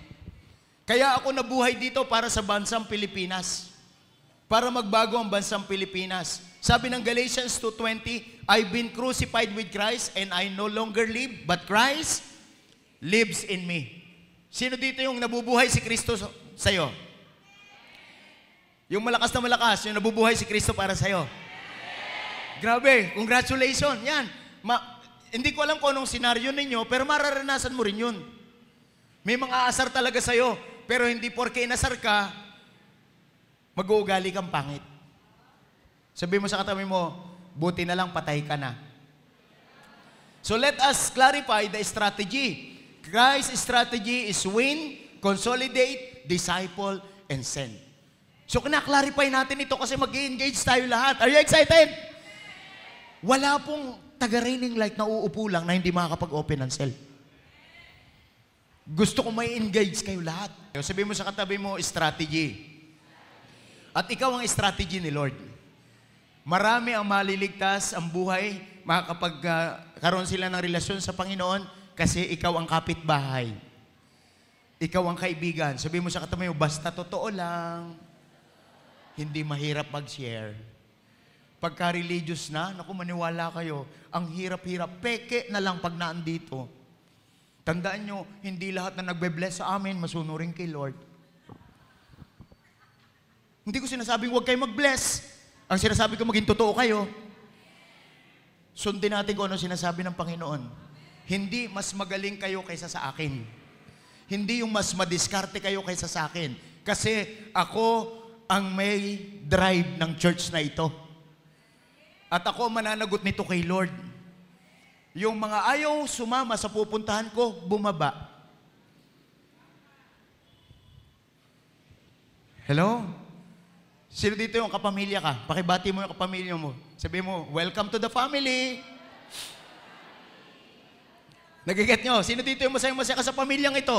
Kaya ako nabuhay dito para sa bansang Pilipinas. Para magbago ang bansang Pilipinas. Sabi ng Galatians 2:20, I've been crucified with Christ and I no longer live, but Christ lives in me. Sino dito yung nabubuhay si Kristo sa'yo? Yung malakas na malakas, yung nabubuhay si Kristo para sa'yo. Grabe, congratulations. Yan. Hindi ko alam kung anong senaryo ninyo, pero mararanasan mo rin yun. May mga asar talaga sa'yo, pero hindi porke inasar ka, mag-uugali kang pangit. Sabi mo sa katabi mo, buti na lang patay ka na. So let us clarify the strategy. Christ's strategy is win, consolidate, disciple, and send. So kina-clarify natin ito kasi mag-engage tayo lahat. Are you excited? Wala pong taga-raining light na uupo lang na hindi makakapag-open ng cell. Gusto ko may engage kayo lahat. Sabi mo sa katabi mo, strategy. At ikaw ang strategy ni Lord. Marami ang maliligtas ang buhay, makakapagkaroon sila ng relasyon sa Panginoon kasi ikaw ang kapitbahay. Ikaw ang kaibigan. Sabi mo sa katabi mo, basta totoo lang, hindi mahirap mag-share. Pagka-religious na, naku, maniwala kayo, ang hirap-hirap, peke na lang pag naandito. Tandaan nyo, hindi lahat na nagbe-bless sa amin, masunurin kay Lord. Hindi ko sinasabing huwag kayo mag-bless. Ang sinasabi ko, maging totoo kayo. Sundin natin kung ano sinasabi ng Panginoon. Hindi mas magaling kayo kaysa sa akin. Hindi yung mas madiskarte kayo kaysa sa akin. Kasi ako ang may drive ng church na ito. At ako mananagot nito kay Lord. Yung mga ayaw sumama sa pupuntahan ko, bumaba. Hello? Sino dito yung kapamilya ka? Pakibati mo yung kapamilya mo. Sabi mo, welcome to the family. Nagiget nyo? Sino dito yung masayang-masaya ka sa pamilyang ito?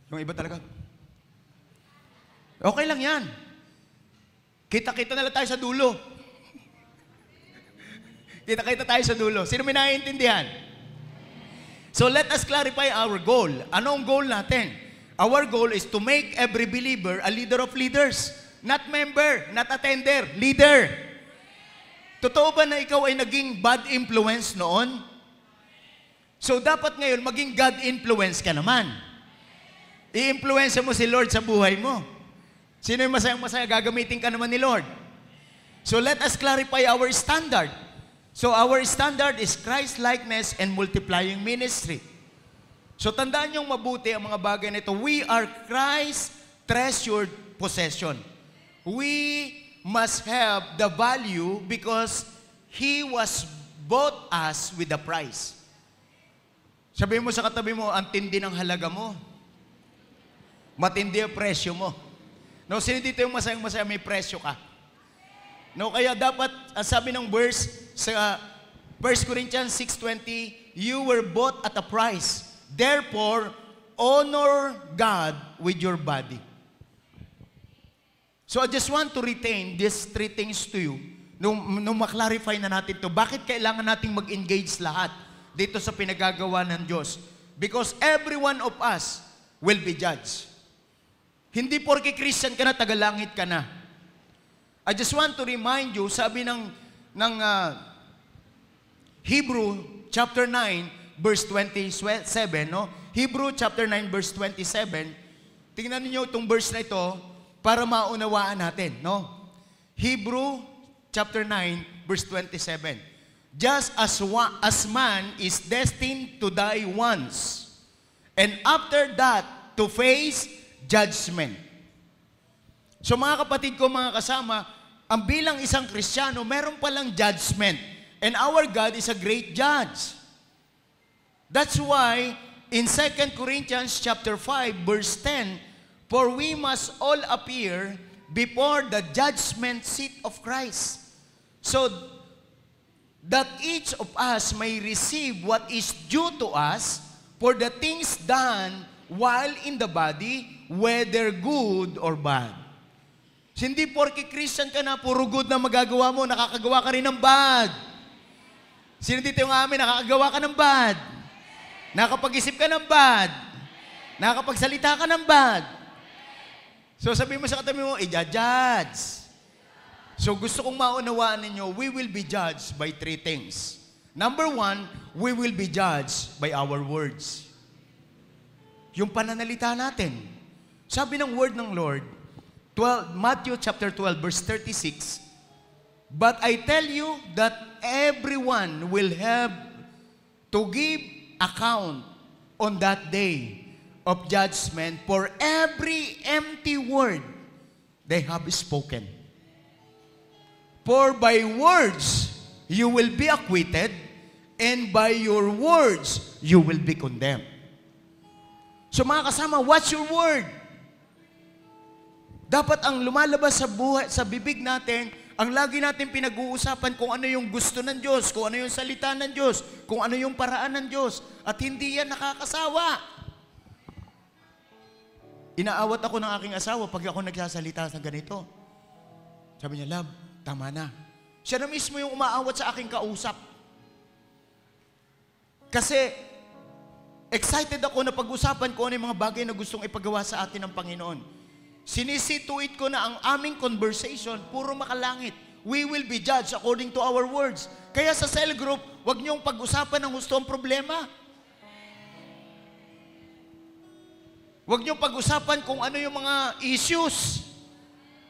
Yung iba talaga. Okay lang yan. Kita-kita na lang tayo sa dulo. Kita-kita tayo sa dulo. Sino may naiintindihan? So let us clarify our goal. Anong goal natin? Our goal is to make every believer a leader of leaders. Not member, not attender, leader. Totoo ba na ikaw ay naging bad influence noon? So dapat ngayon maging God influence ka naman. I-influence mo si Lord sa buhay mo. Sino yung masayang-masaya? Gagamitin ka naman ni Lord. So let us clarify our standard. So our standard is Christ-likeness and multiplying ministry. So tandaan niyong mabuti ang mga bagay na ito. We are Christ's treasured possession. We must have the value because He was bought us with a price. Sabihin mo sa katabi mo, ang tindi ng halaga mo. Matindi ang presyo mo. No, sino dito yung masayang-masaya may presyo ka? No, kaya dapat, ang sabi ng verse sa 1 Corinthians 6:20, you were bought at a price. Therefore, honor God with your body. So I just want to retain these three things to you. Nung maklarify na natin to, bakit kailangan nating mag-engage lahat dito sa pinagagawa ng Diyos? Because every one of us will be judged. Hindi porke Christian ka na, tagalangit ka na. I just want to remind you, sabi ng Hebrew chapter 9 verse 27, no? Hebrew chapter 9 verse 27. Tingnan niyo itong verse na ito para maunawaan natin, no? Hebrew chapter 9 verse 27. Just as man is destined to die once, and after that to face judgment. So mga kapatid ko, mga kasama, ang bilang isang Kristiyano, meron palang judgment. And our God is a great judge. That's why in 2 Corinthians chapter 5 verse 10, for we must all appear before the judgment seat of Christ, so that each of us may receive what is due to us for the things done while in the body, whether good or bad. Hindi porke Christian ka na, puro good na magagawa mo, nakakagawa ka rin ng bad. Sino dito yung amin, nakakagawa ka ng bad? Nakakapag-isip ka ng bad? Nakakapagsalita ka ng bad? So sabihin mo sa katabi mo, i-judge. So gusto kong maunawaan ninyo, we will be judged by three things. Number one, we will be judged by our words. Yung pananalita natin. Sabi ng word ng Lord, Matthew chapter 12 verse 36, but I tell you that everyone will have to give account on that day of judgment for every empty word they have spoken. For by words you will be acquitted, and by your words you will be condemned. So mga kasama, what's your word? Dapat ang lumalabas sa buhay, sa bibig natin, ang lagi natin pinag-uusapan kung ano yung gusto ng Diyos, kung ano yung salita ng Diyos, kung ano yung paraan ng Diyos, at hindi yan nakakasawa. Inaawat ako ng aking asawa pag ako nagsasalita sa ganito. Sabi niya, love, tama na. Siya na mismo yung umaawat sa aking kausap. Kasi, excited ako na pag-usapan ko ano yung mga bagay na gustong ipagawa sa atin ng Panginoon. Sinisituit ko na ang aming conversation, puro makalangit. We will be judged according to our words. Kaya sa cell group, huwag niyong pag-usapan ng gusto ang problema. Huwag niyong pag-usapan kung ano yung mga issues.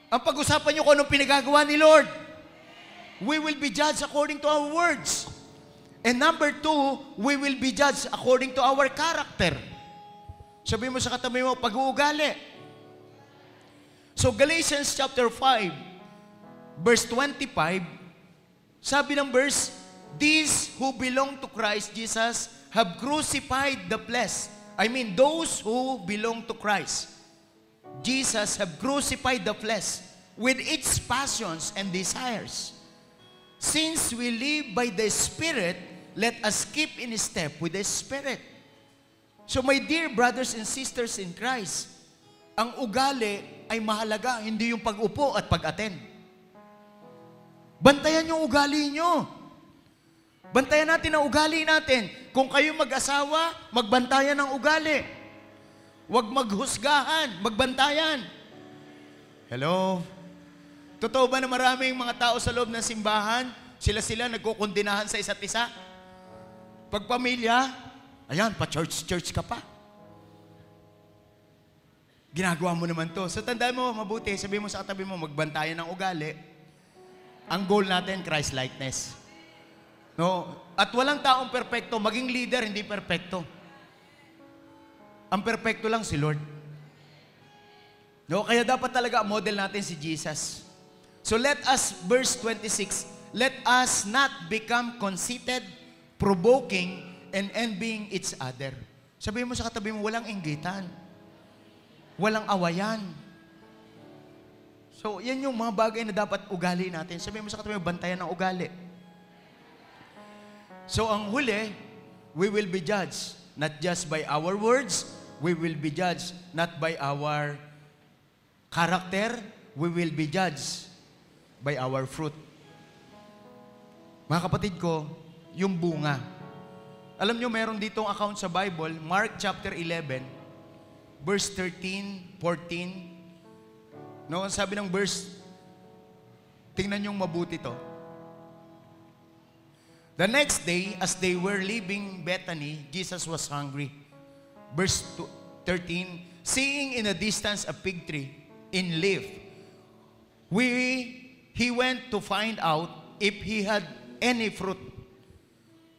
Ang pag-usapan niyo kung anong pinagagawa ni Lord. We will be judged according to our words. And number two, we will be judged according to our character. Sabihin mo sa katabi mo, pag-uugali. So Galatians chapter 5, verse 25, sabi ng verse, these who belong to Christ Jesus have crucified the flesh. I mean, those who belong to Christ Jesus have crucified the flesh with its passions and desires. Since we live by the Spirit, let us keep in step with the Spirit. So my dear brothers and sisters in Christ, ang ugali ay mahalaga, hindi yung pag-upo at pag-attend. Bantayan yung ugali nyo. Bantayan natin ang ugali natin. Kung kayo mag-asawa, magbantayan ang ugali. Huwag maghusgahan, magbantayan. Hello? Totoo ba na maraming mga tao sa loob ng simbahan, sila nagkukondinahan sa isa't isa? Pag pamilya, ayan, pa-church ka pa. Ginagawa mo naman to. So tandaan mo, mabuti, sabihin mo sa katabi mo, magbantayan ng ugali. Ang goal natin, Christ-likeness. No? At walang taong perpekto, maging leader, hindi perpekto. Ang perpekto lang si Lord. No? Kaya dapat talaga model natin si Jesus. So let us, verse 26, let us not become conceited, provoking, and envying each other. Sabihin mo sa katabi mo, walang inggitan. Walang awayan. So, yan yung mga bagay na dapat ugali natin. Sabihin mo sa katabi mo, bantayan ng ugali. So, ang huli, we will be judged not just by our words, we will be judged not by our character, we will be judged by our fruit. Mga kapatid ko, yung bunga. Alam nyo, meron ditong account sa Bible, Mark chapter 11, verse 13, 14. No, sabi ng verse, tingnan nyo mabuti to. The next day, as they were leaving Bethany, Jesus was hungry. Verse 13, seeing in a distance a fig tree in leaf, he went to find out if he had any fruit.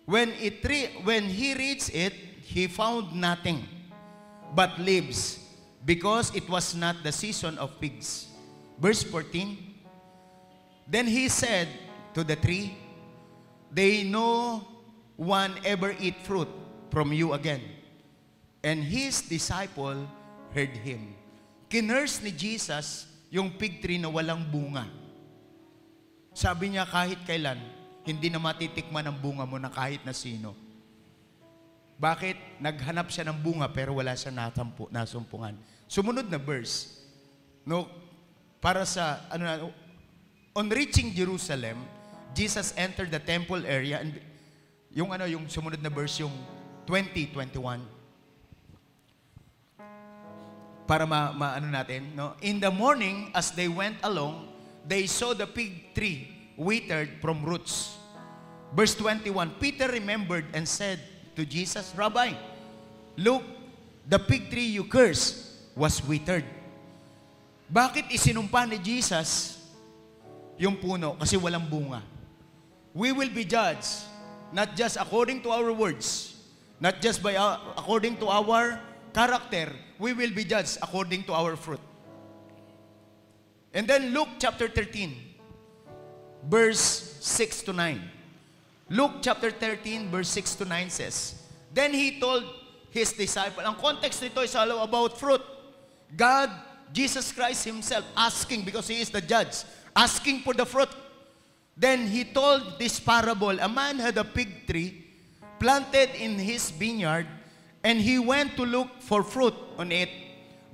When he reached it, he found nothing but leaves, because it was not the season of figs. Verse 14, then he said to the tree, they no one ever eat fruit from you again. And his disciple heard him. Kinurse ni Jesus yung fig tree na walang bunga. Sabi niya, kahit kailan, hindi na matitikman ang bunga mo na kahit na sino. Bakit? Naghanap siya ng bunga pero wala siya nasumpungan. Sumunod na verse. No, para sa, on reaching Jerusalem, Jesus entered the temple area, and yung sumunod na verse, yung 20:21. Para natin, no? In the morning, as they went along, they saw the fig tree withered from roots. Verse 21, Peter remembered and said to Jesus, Rabbi, look, the fig tree you cursed was withered. Bakit isinumpa ni Jesus yung puno? Kasi walang bunga. We will be judged, not just according to our words, not just by according to our character, we will be judged according to our fruit. And then Luke chapter 13, verse 6 to 9. Luke chapter 13, verse 6 to 9 says, then he told his disciple, ang context nito is all about fruit. God, Jesus Christ himself, asking, because he is the judge, asking for the fruit. Then he told this parable, a man had a fig tree planted in his vineyard, and he went to look for fruit on it,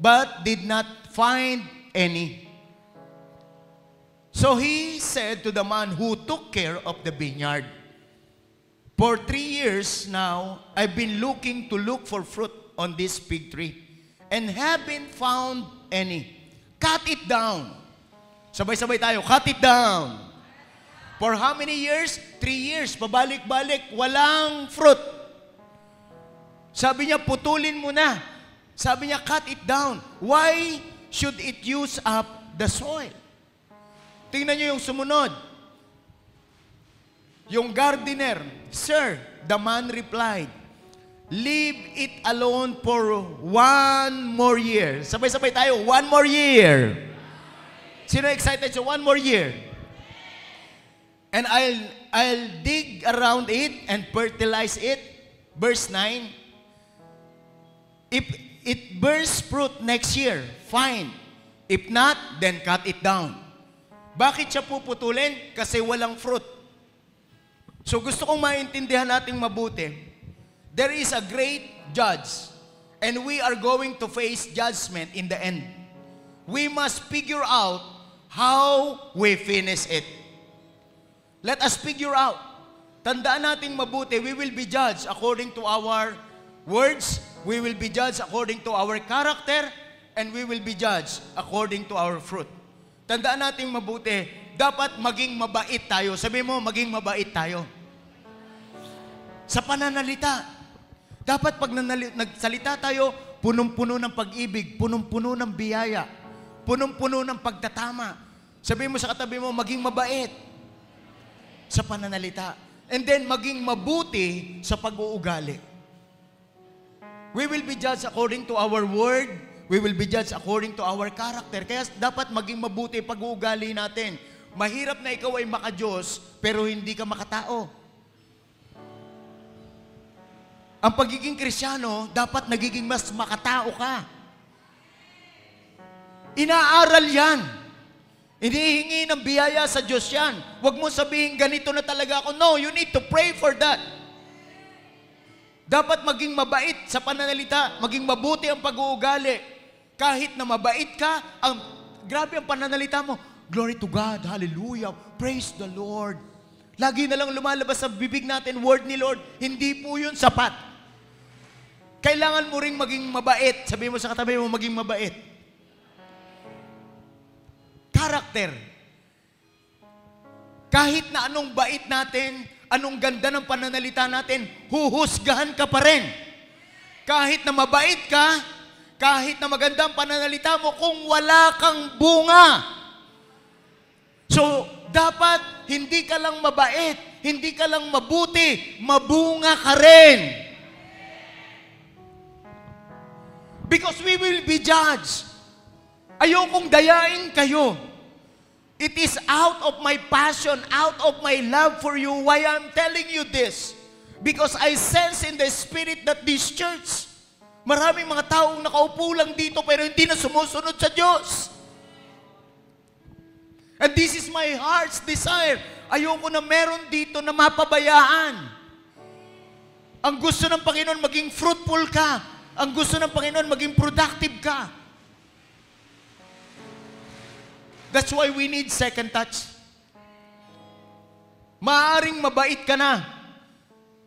but did not find any. So he said to the man who took care of the vineyard, for 3 years now, I've been looking to look for fruit on this fig tree, and haven't found any. Cut it down. Sabay-sabay tayo, cut it down. For how many years? 3 years. Pabalik-balik, walang fruit. Sabi niya, putulin mo na. Sabi niya, cut it down. Why should it use up the soil? Tingnan niyo yung sumunod. Yung gardener, Sir, the man replied, leave it alone for 1 more year. Sabay-sabay tayo, 1 more year. Sino excited sa 1 more year? And I'll dig around it and fertilize it. Verse 9. If it bears fruit next year, fine. If not, then cut it down. Bakit siya puputulin? Kasi walang fruit. So gusto kong maintindihan nating mabuti. There is a great judge, and we are going to face judgment in the end. We must figure out how we finish it. Let us figure out. Tandaan natin mabuti, we will be judged according to our words, we will be judged according to our character, and we will be judged according to our fruit. Tandaan natin mabuti, dapat maging mabait tayo. Sabi mo, maging mabait tayo. Sa pananalita, dapat pag nagsalita tayo, punong-puno ng pag-ibig, punong-puno ng biyaya, punong-puno ng pagtatama. Sabi mo sa katabi mo, maging mabait sa pananalita. And then, maging mabuti sa pag-uugali. We will be judged according to our word. We will be judged according to our character. Kaya dapat maging mabuti pag-uugali natin. Mahirap na ikaw ay makadiyos, pero hindi ka makatao. Ang pagiging Kristiyano, dapat nagiging mas makatao ka. Inaaral yan. Hinihingi ng biyaya sa Diyos yan. Huwag mo sabihin, ganito na talaga ako. No, you need to pray for that. Dapat maging mabait sa pananalita, maging mabuti ang pag-uugali. Kahit na mabait ka, grabe ang pananalita mo. Glory to God, hallelujah, praise the Lord. Lagi na lang lumalabas sa bibig natin, word ni Lord. Hindi po yun sapat. Kailangan mo ring maging mabait. Sabihin mo sa katabi mo, maging mabait. Karakter. Kahit na anong bait natin, anong ganda ng pananalita natin, huhusgahan ka pa rin. Kahit na mabait ka, kahit na maganda ang pananalita mo, kung wala kang bunga. So, dapat hindi ka lang mabait, hindi ka lang mabuti, mabunga ka rin. Because we will be judged. Ayokong dayain kayo. It is out of my passion, out of my love for you, why I'm telling you this. Because I sense in the Spirit that this church, maraming mga taong nakaupo lang dito pero hindi na sumusunod sa Diyos. And this is my heart's desire. Ayoko na meron dito na mapabayaan. Ang gusto ng Panginoon, maging fruitful ka. Ang gusto ng Panginoon, maging productive ka. That's why we need second touch. Maaring mabait ka na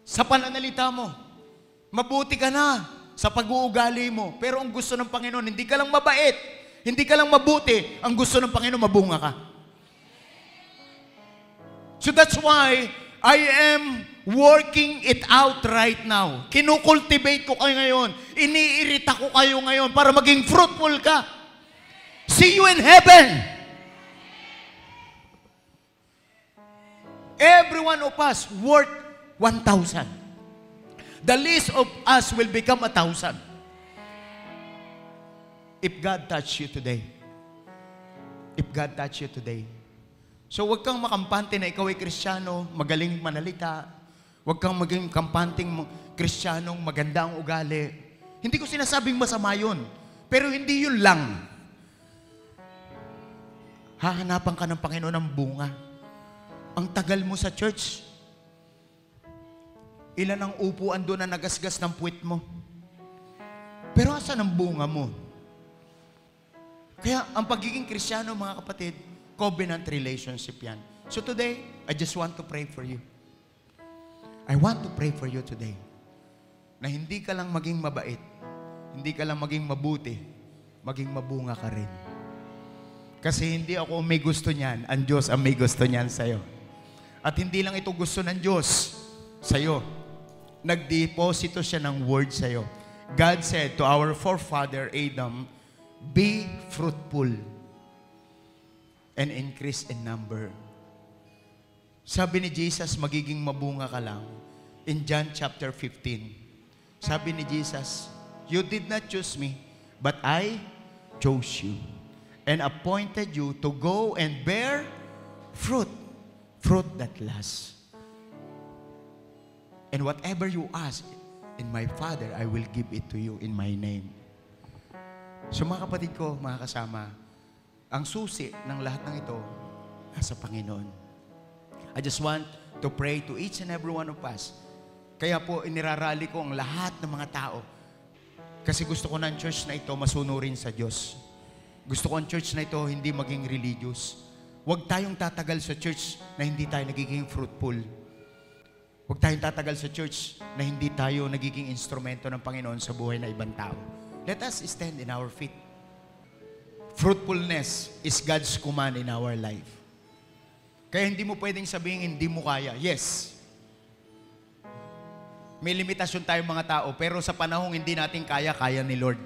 sa pananalita mo. Mabuti ka na sa pag-uugali mo. Pero ang gusto ng Panginoon, hindi ka lang mabait, hindi ka lang mabuti. Ang gusto ng Panginoon, mabunga ka. So that's why I am working it out right now. Kinukultivate ko kayo ngayon. Iniirita ko kayo ngayon para maging fruitful ka. See you in heaven. Every one of us worth 1,000. The least of us will become 1,000. If God touch you today. If God touch you today. So huwag kang makampante na ikaw ay Kristiyano, magaling manalita. Huwag kang maging kampanting Kristiyanong maganda ang ugali. Hindi ko sinasabing masama yun. Pero hindi yun lang. Hahanapan ka ng Panginoon ng bunga. Ang tagal mo sa church. Ilan ang upuan doon na nagasgas ng puwit mo? Pero asan ang bunga mo? Kaya ang pagiging Kristiyano, mga kapatid, covenant relationship yan. So today, I just want to pray for you. I want to pray for you today. Na hindi ka lang maging mabait, hindi ka lang maging mabuti, maging mabunga ka rin. Kasi hindi ako may gusto niyan, ang Diyos ang may gusto niyan sa'yo. At hindi lang ito gusto ng Diyos sa'yo. Nagdeposito siya ng word sa'yo. God said to our forefather Adam, be fruitful and increase in number. Sabi ni Jesus, magiging mabunga ka lang. In John chapter 15, sabi ni Jesus, you did not choose me, but I chose you and appointed you to go and bear fruit. Fruit that lasts. And whatever you ask in my Father, I will give it to you in my name. So mga kapatid ko, mga kasama, ang susi ng lahat ng ito, nasa Panginoon. I just want to pray to each and every one of us. Kaya po, inirarally ko ang lahat ng mga tao. Kasi gusto ko na ang church na ito masunurin sa Diyos. Gusto ko ang church na ito hindi maging religious. Huwag tayong tatagal sa church na hindi tayo nagiging fruitful. Huwag tayong tatagal sa church na hindi tayo nagiging instrumento ng Panginoon sa buhay na ibang tao. Let us stand in our feet. Fruitfulness is God's command in our life. Kaya hindi mo pwedeng sabihin hindi mo kaya. Yes. May limitasyon tayong mga tao, pero sa panahong hindi natin kaya, kaya ni Lord.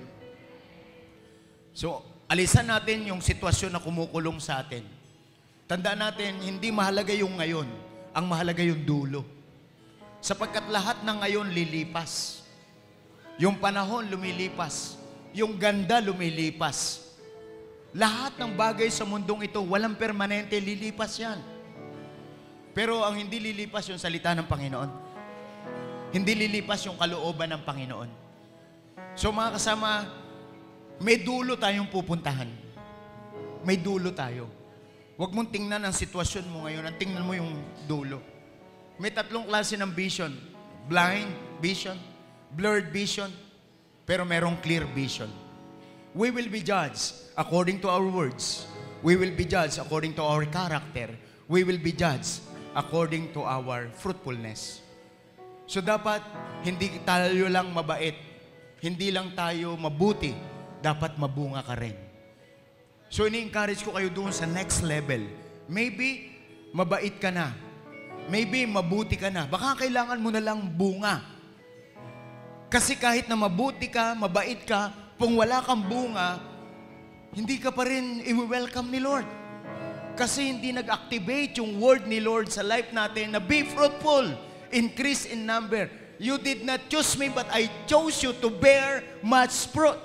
So, alisan natin yung sitwasyon na kumukulong sa atin. Tandaan natin, hindi mahalaga yung ngayon. Ang mahalaga yung dulo. Sapagkat lahat ng ngayon lilipas. Yung panahon lumilipas. Yung ganda lumilipas. Lahat ng bagay sa mundong ito, walang permanente, lilipas yan. Pero ang hindi lilipas yung salita ng Panginoon. Hindi lilipas yung kalooban ng Panginoon. So mga kasama, may dulo tayong pupuntahan. May dulo tayo. Huwag mong tingnan ang sitwasyon mo ngayon. Ang tingnan mo yung dulo. May 3 klase ng vision. Blind vision, blurred vision, pero merong clear vision. We will be judged according to our words. We will be judged according to our character. We will be judged according to our fruitfulness. So dapat, hindi tayo lang mabait. Hindi lang tayo mabuti. Dapat mabunga ka rin. So ini-encourage ko kayo doon sa next level. Maybe, mabait ka na. Maybe, mabuti ka na. Baka kailangan mo na lang bunga. Kasi kahit na mabuti ka, mabait ka, kung wala kang bunga, hindi ka pa rin i-welcome ni Lord. Kasi hindi nag-activate yung word ni Lord sa life natin na be fruitful, increase in number. You did not choose me, but I chose you to bear much fruit.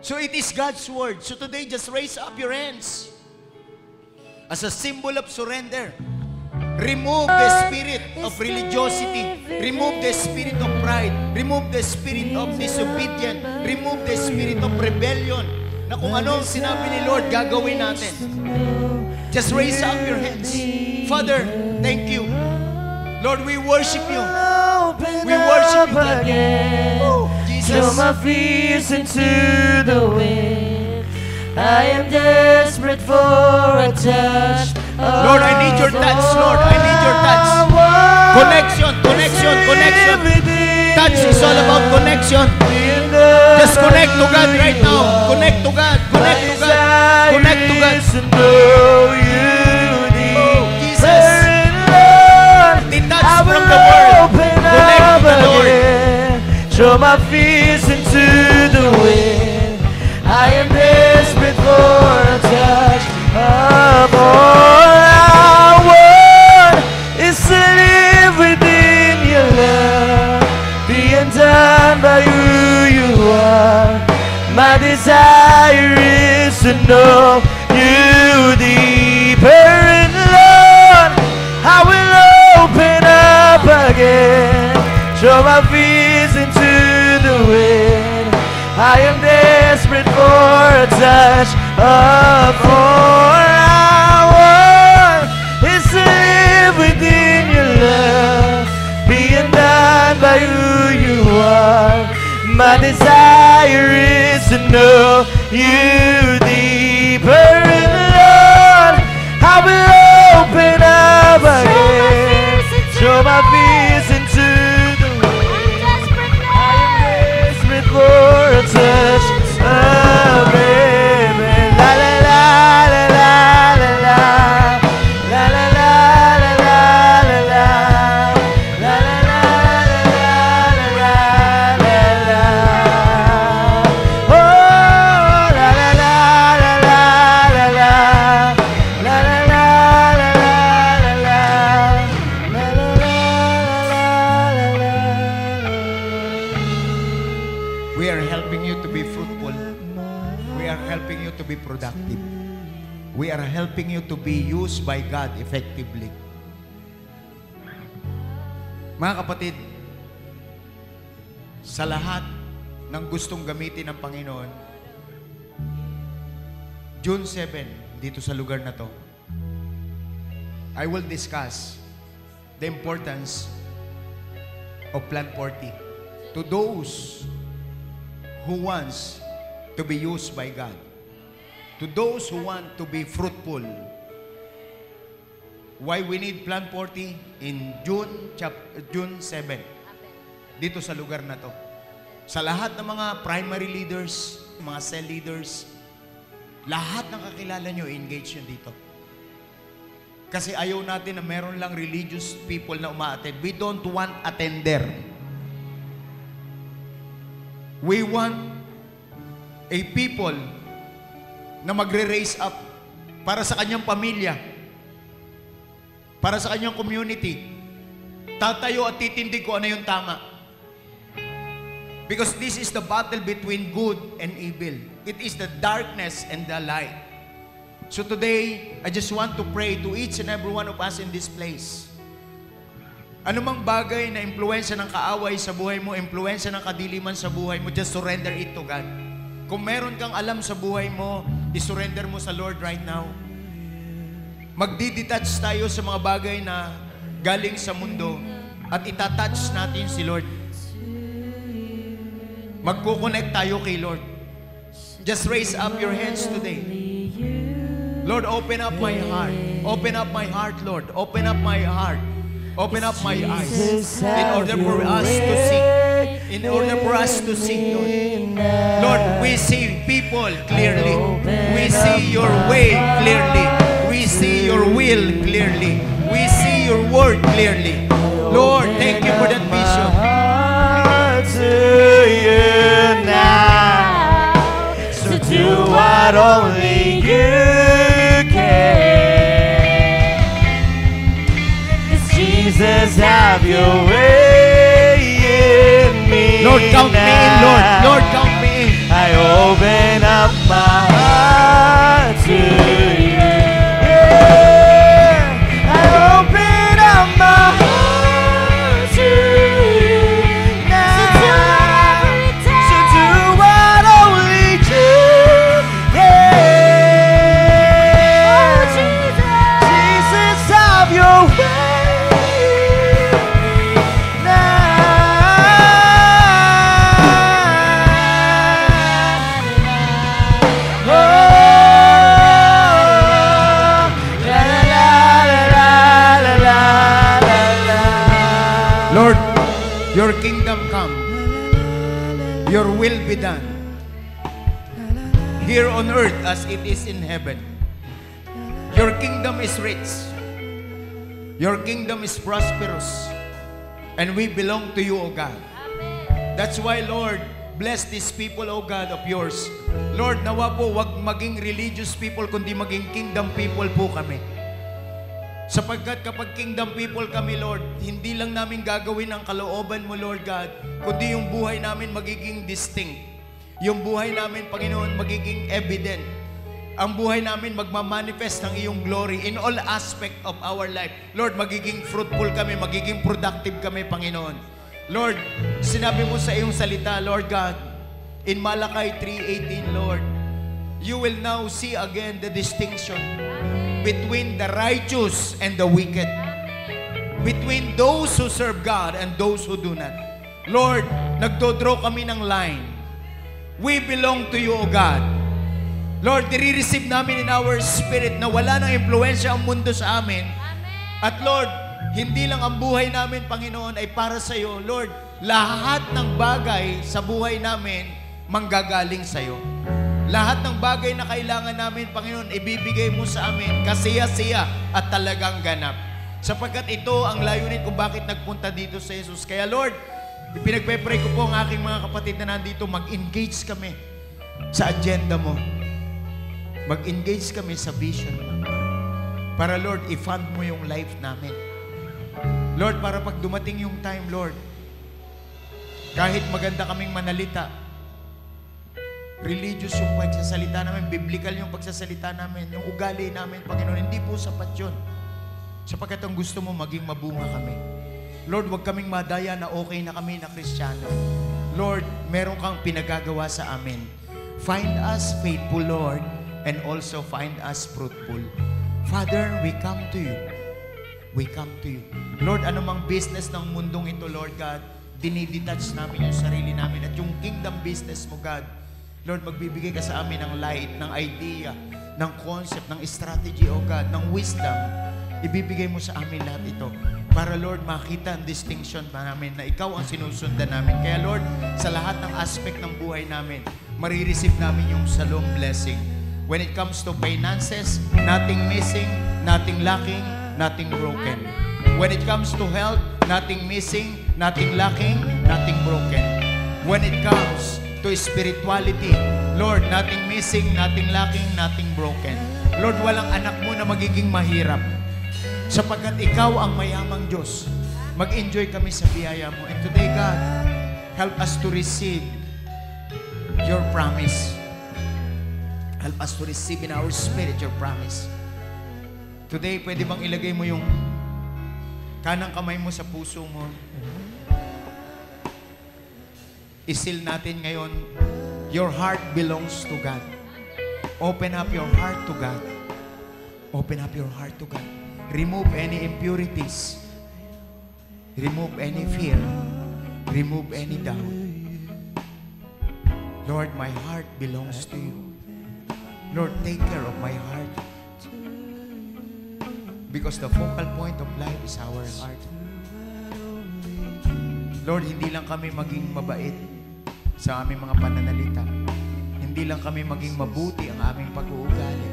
So it is God's word. So today, just raise up your hands as a symbol of surrender. Remove the spirit of religiosity. Remove the spirit of pride. Remove the spirit of disobedience. Remove the spirit of rebellion. Na kung ano ang sinabi ni Lord, gagawin natin. Just raise up your hands. Father, thank you. Lord, we worship you. We worship you, God. Jesus. Throw my fears into the wind. I am desperate for a touch. Lord, I need your touch, Lord. I need your touch. Connection, connection, connection. Touch is all about connection. Just connect to God right now. Connect to God. Connect to God. Connect to God. Jesus. Detach from the world. Connect to the Lord. Throw my fears into the wind. I am desperate for a touch of all I want is to live within your love, being done by who you are. My desire is to know you deeper, and Lord, I will open up again, throw my fears into the wind. I am desperate for a touch of all I want is to live within your love, being done by who you are. My desire is to know you deeper, and Lord, I will open up again, show my fears into the wind. I am desperate for a touch of baby. La la la la la la la. La la la la la la la. La la la la la la la. Oh, la la la la la la la. La la la la la la la. La la la la la la. We are helping you to be fruitful. We are helping you to be productive. We are helping you to be used by God effectively. Mga kapatid, sa lahat ng gustong gamitin ng Panginoon, June 7, dito sa lugar na to, I will discuss the importance of Plan 40 to those who wants to be used by God, to those who want to be fruitful. Why we need Plan 40 in June 7, dito sa lugar na to. Sa lahat ng mga primary leaders, mga cell leaders, lahat ng kakilala nyo, engage nyo dito. Kasi ayaw natin na meron lang religious people na uma-attend. We don't want attender. We want a people na magre-raise up para sa kanyang pamilya, para sa kanyang community. Tatayo at titindig ko ano yung tama. Because this is the battle between good and evil. It is the darkness and the light. So today, I just want to pray to each and every one of us in this place. Anumang bagay na impluensya ng kaaway sa buhay mo, impluensya ng kadiliman sa buhay mo, just surrender it to God. Kung meron kang alam sa buhay mo, isurrender mo sa Lord right now. Magdi-detach tayo sa mga bagay na galing sa mundo at itatouch natin si Lord. Magko-connect tayo kay Lord. Just raise up your hands today. Lord, open up my heart. Open up my heart, Lord. Open up my heart. Open up my eyes in order for us to see. In order for us to see, Lord. Lord, we see people clearly. We see your way clearly. We see your will clearly. We see your word clearly. Lord, thank you for that vision. To you now, so do what only you can. 'Cause Jesus, have your way in me. Lord, count me in, Lord. Lord, count me in. I open up my heart to you. Yeah. I open up my heart to you now. So do what only you can. Jesus, have your way now. Lord, your kingdom come. Your will be done. Here on earth as it is in heaven. Your kingdom is rich. Your kingdom is prosperous. And we belong to you, O God. That's why, Lord, bless these people, O God, of yours. Lord, nawa po, wag maging religious people, kundi maging kingdom people po kami. Sapagkat kapag kingdom people kami, Lord, hindi lang namin gagawin ang kalooban mo, Lord God, kundi yung buhay namin magiging distinct. Yung buhay namin, Panginoon, magiging evident. Ang buhay namin magmamanifest ng iyong glory in all aspect of our life. Lord, magiging fruitful kami, magiging productive kami, Panginoon. Lord, sinabi mo sa iyong salita, Lord God, in Malachi 3:18, Lord, you will now see again the distinction between the righteous and the wicked, between those who serve God and those who do not. Lord, nagdodraw kami ng line. We belong to you, O God. Lord, nire-receive namin in our spirit na wala nang impluensya ang mundo sa amin. At Lord, hindi lang ang buhay namin, Panginoon, ay para sa iyo. Lord, lahat ng bagay sa buhay namin manggagaling sa iyo. Lahat ng bagay na kailangan namin, Panginoon, ibibigay mo sa amin kasiya-siya at talagang ganap. Sapagkat ito ang layunin kung bakit nagpunta dito sa Jesus. Kaya Lord, pinagpe-pray ko po ang aking mga kapatid na nandito, mag-engage kami sa agenda mo. Mag-engage kami sa vision mo. Para Lord, i-fund mo yung life namin. Lord, para pag dumating yung time, Lord, kahit maganda kaming manalita, religious yung pagsasalita namin, biblical yung pagsasalita namin, yung ugali namin, Panginoon, hindi po sapat yun. Sapagkat ang gusto mo, maging mabunga kami. Lord, wag kaming madaya na okay na kami na Kristiyano. Lord, meron kang pinagagawa sa amin. Find us faithful, Lord, and also find us fruitful. Father, we come to you. We come to you. Lord, anumang business ng mundong ito, Lord God, dinidetach namin yung sarili namin at yung kingdom business mo, God, Lord, magbibigay ka sa amin ng light, ng idea, ng concept, ng strategy, O God, ng wisdom. Ibibigay mo sa amin lahat ito para, Lord, makita ang distinction namin na ikaw ang sinusundan namin. Kaya, Lord, sa lahat ng aspect ng buhay namin, marireceive namin yung shalom blessing. When it comes to finances, nothing missing, nothing lacking, nothing broken. When it comes to health, nothing missing, nothing lacking, nothing broken. When it comes to spirituality, Lord, nothing missing, nothing lacking, nothing broken. Lord, walang anak mo na magiging mahirap. Sapagkat ikaw ang mayamang Diyos. Mag-enjoy kami sa biyaya mo. And today, God, help us to receive your promise. Help us to receive in our spirit your promise. Today, pwede bang ilagay mo yung Kanang kamay mo sa puso mo. Isil natin ngayon, your heart belongs to God. Open up your heart to God. Open up your heart to God. Remove any impurities. Remove any fear. Remove any doubt. Lord, my heart belongs to you. Lord, take care of my heart. Because the focal point of life is our heart. Lord, hindi lang kami maging mabait sa aming mga pananalita. Hindi lang kami maging mabuti ang aming pag-uugali.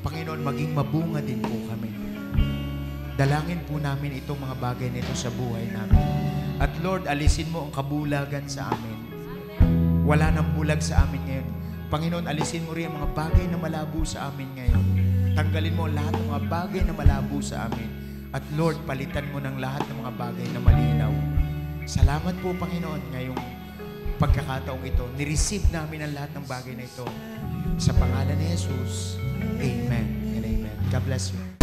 Panginoon, maging mabunga din po kami. Dalangin po namin itong mga bagay nito sa buhay namin. At Lord, alisin mo ang kabulagan sa amin. Wala nang bulag sa amin ngayon. Panginoon, alisin mo rin ang mga bagay na malabo sa amin ngayon. Tanggalin mo lahat ng mga bagay na malabo sa amin. At Lord, palitan mo ng lahat ng mga bagay na malinaw. Salamat po, Panginoon, ngayong pagkakataong ito. Nireceive namin ang lahat ng bagay na ito. Sa pangalan ni Jesus, Amen and Amen. God bless you.